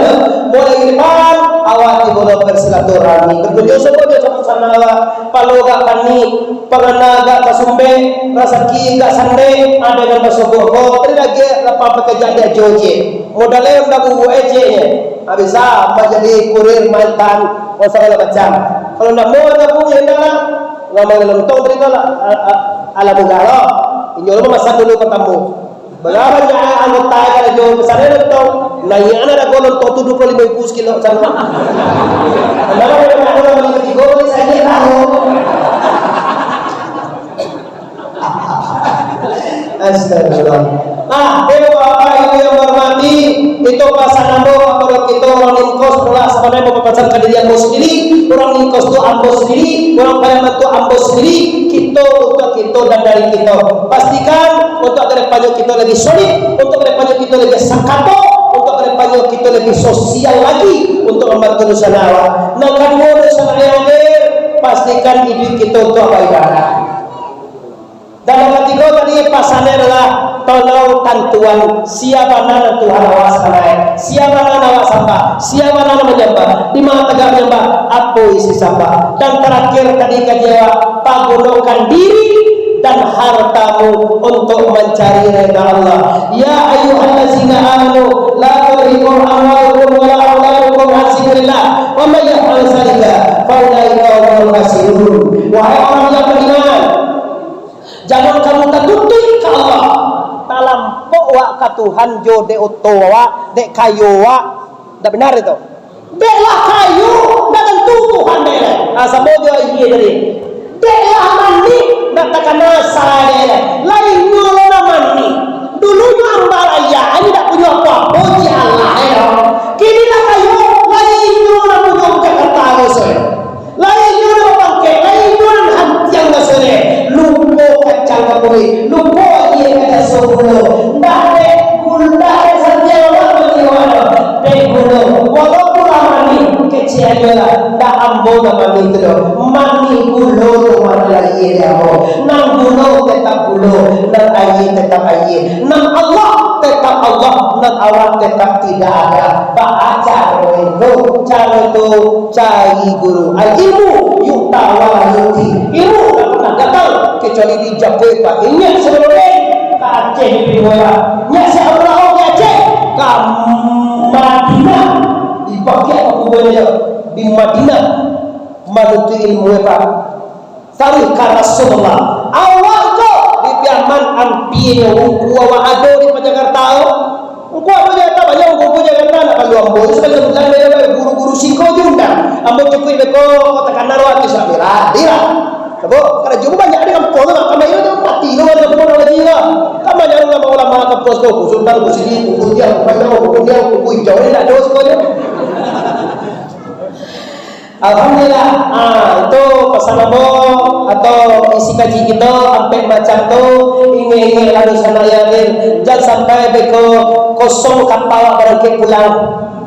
Boleh depan awak boleh bersilaturahmi. Berkunjung semua dia sama-sama awak. Kalau gak kani pengana gak kasumbe rasaki gak sande ada dengan basogok. Kau tadi lagi apa pekerjaan dia joje. Modalnya udah buku ece-nya. Bisa apa jadi kurir mantan segala macam. Kalau nak mau ada pun yang dah ngomong lentong tadi lah ala bugalo. Injol masa dulu ketemu. Berapa jangan anggota kalau jauh besarnya lentong. Nanya anak ada lentong tu 25 kilo sana. Kenapa ada orang beli gol saya tahu. Astagfirullah. Nah, Bapak Ibu yang hormati, itu pasangan kalau kita orang lingkos pula sebenarnya berpacaran ke diri ambo sendiri, orang lingkos tu ambo sendiri, orang palaman tu ambo sendiri, kita untuk kita dan dari kita. Pastikan untuk kedepannya kita lebih solid, untuk kedepannya kita lebih sakato, untuk kedepannya kita lebih sosial lagi untuk membantu nusanawa. Nah, kamu nusanawa pastikan hidup kita untuk apa ibadah. Dalam ketiga tadi pasannya adalah tolong tantuan siapa nana Tuhan awas kanai, siapa nana awas samba, siapa nana menyembah, di mana tegak menyembah, apa isi samba. Dan terakhir tadi kajian pagunokan diri dan hartamu untuk mencari redha Allah. Ya ayyuhallazina amanu la tulhikum amwalukum wa la auladukum an dzikrillah wa may yaf'al dzalika fa ulaika humul khasirun. Wahai orang yang beriman, jangan kamu tertutup ke Allah. Dalam pokok ke Tuhan jo de otowa, de kayowa. Dah benar itu. Deklah kayu, dah tentu Tuhan deh. Asal dia iya jadi. Deklah mani, dah takkan nasa deh. Lain nyolo mani. Dulu ambar ayah, ini dah punya apa-apa ji Allah ya. Kini dah kayu, lain nyolo punya kata saya. Lain nyolo pakai, lain nyolo hati yang dasarnya. Lupa kacang kapuri, lupa ia kata sebulu. Dah dek gula saja orang beriwana. Dek gula, walaupun mani kecil adalah dah ambo dah mani itu. Mani gula tu mana lagi dia ambo. Nang gula tetap gula, nang air tetap air. Nang Allah tetap Allah, nang awak tetap tidak ada. Baca itu, cara itu cari guru. Ilmu yuk tawa yuti. Ilmu tak datang kecuali di Jakarta Pak. Ini sebelumnya ke Aceh di Bawah. Nya seorang orang Aceh ke Madinah di bagian kuburannya di Madinah menuntut ilmu Pak. Tarik ke Rasulullah. Awak tu di Piaman Ampie uku awak ada di Jakarta. Uku apa Jakarta banyak uku Jakarta nak kalau ambo sekali bulan guru-guru siko diundang. Ambo cukup beko kota Kanarwa di Sabira. Sebab kalau jumpa banyak ada kampung lah, kami itu mati loh ada kampung orang jiwa. Kami jangan ulama-ulama kampung sekolah, sultan kusini, kuku dia, kuku hijau ini tak ada semuanya. Alhamdulillah, itu pesan apa atau isi kaji kita sampai macam tu ingin lalu sana yakin jangan sampai beko kosong kapal berangkat pulang.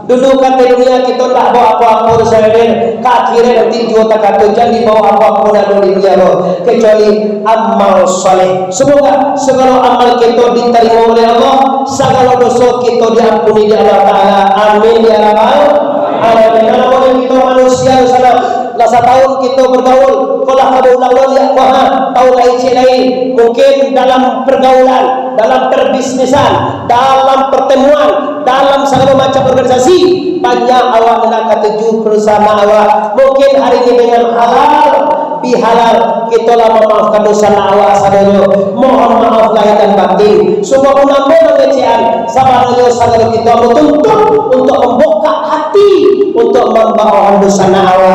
Dulu kan di dunia kita tak bawa apa-apa saya ke akhirnya nanti jual tak kata jangan dibawa apa-apa dalam dunia lo kecuali amal soleh. Semoga segala amal kita diterima oleh Allah, segala dosa kita diampuni di Allah Taala. Amin ya rabbal alamin. Kalau boleh kita manusia sana lasa tahun kita bergaul, kalau kamu ulang-ulang lihat wah tahu lain mungkin dalam pergaulan, dalam perbisnisan, dalam pertemuan, dalam segala macam organisasi banyak awak nak ketujuh bersama awak. Mungkin hari ini dengan halal bihalal kita lah memaafkan dosa awak sadaya. Mohon maaf lahir dan batin. Semua menambah kekecewaan sabarnya sadaya kita menuntut untuk membuka hati untuk membawa dosa awak.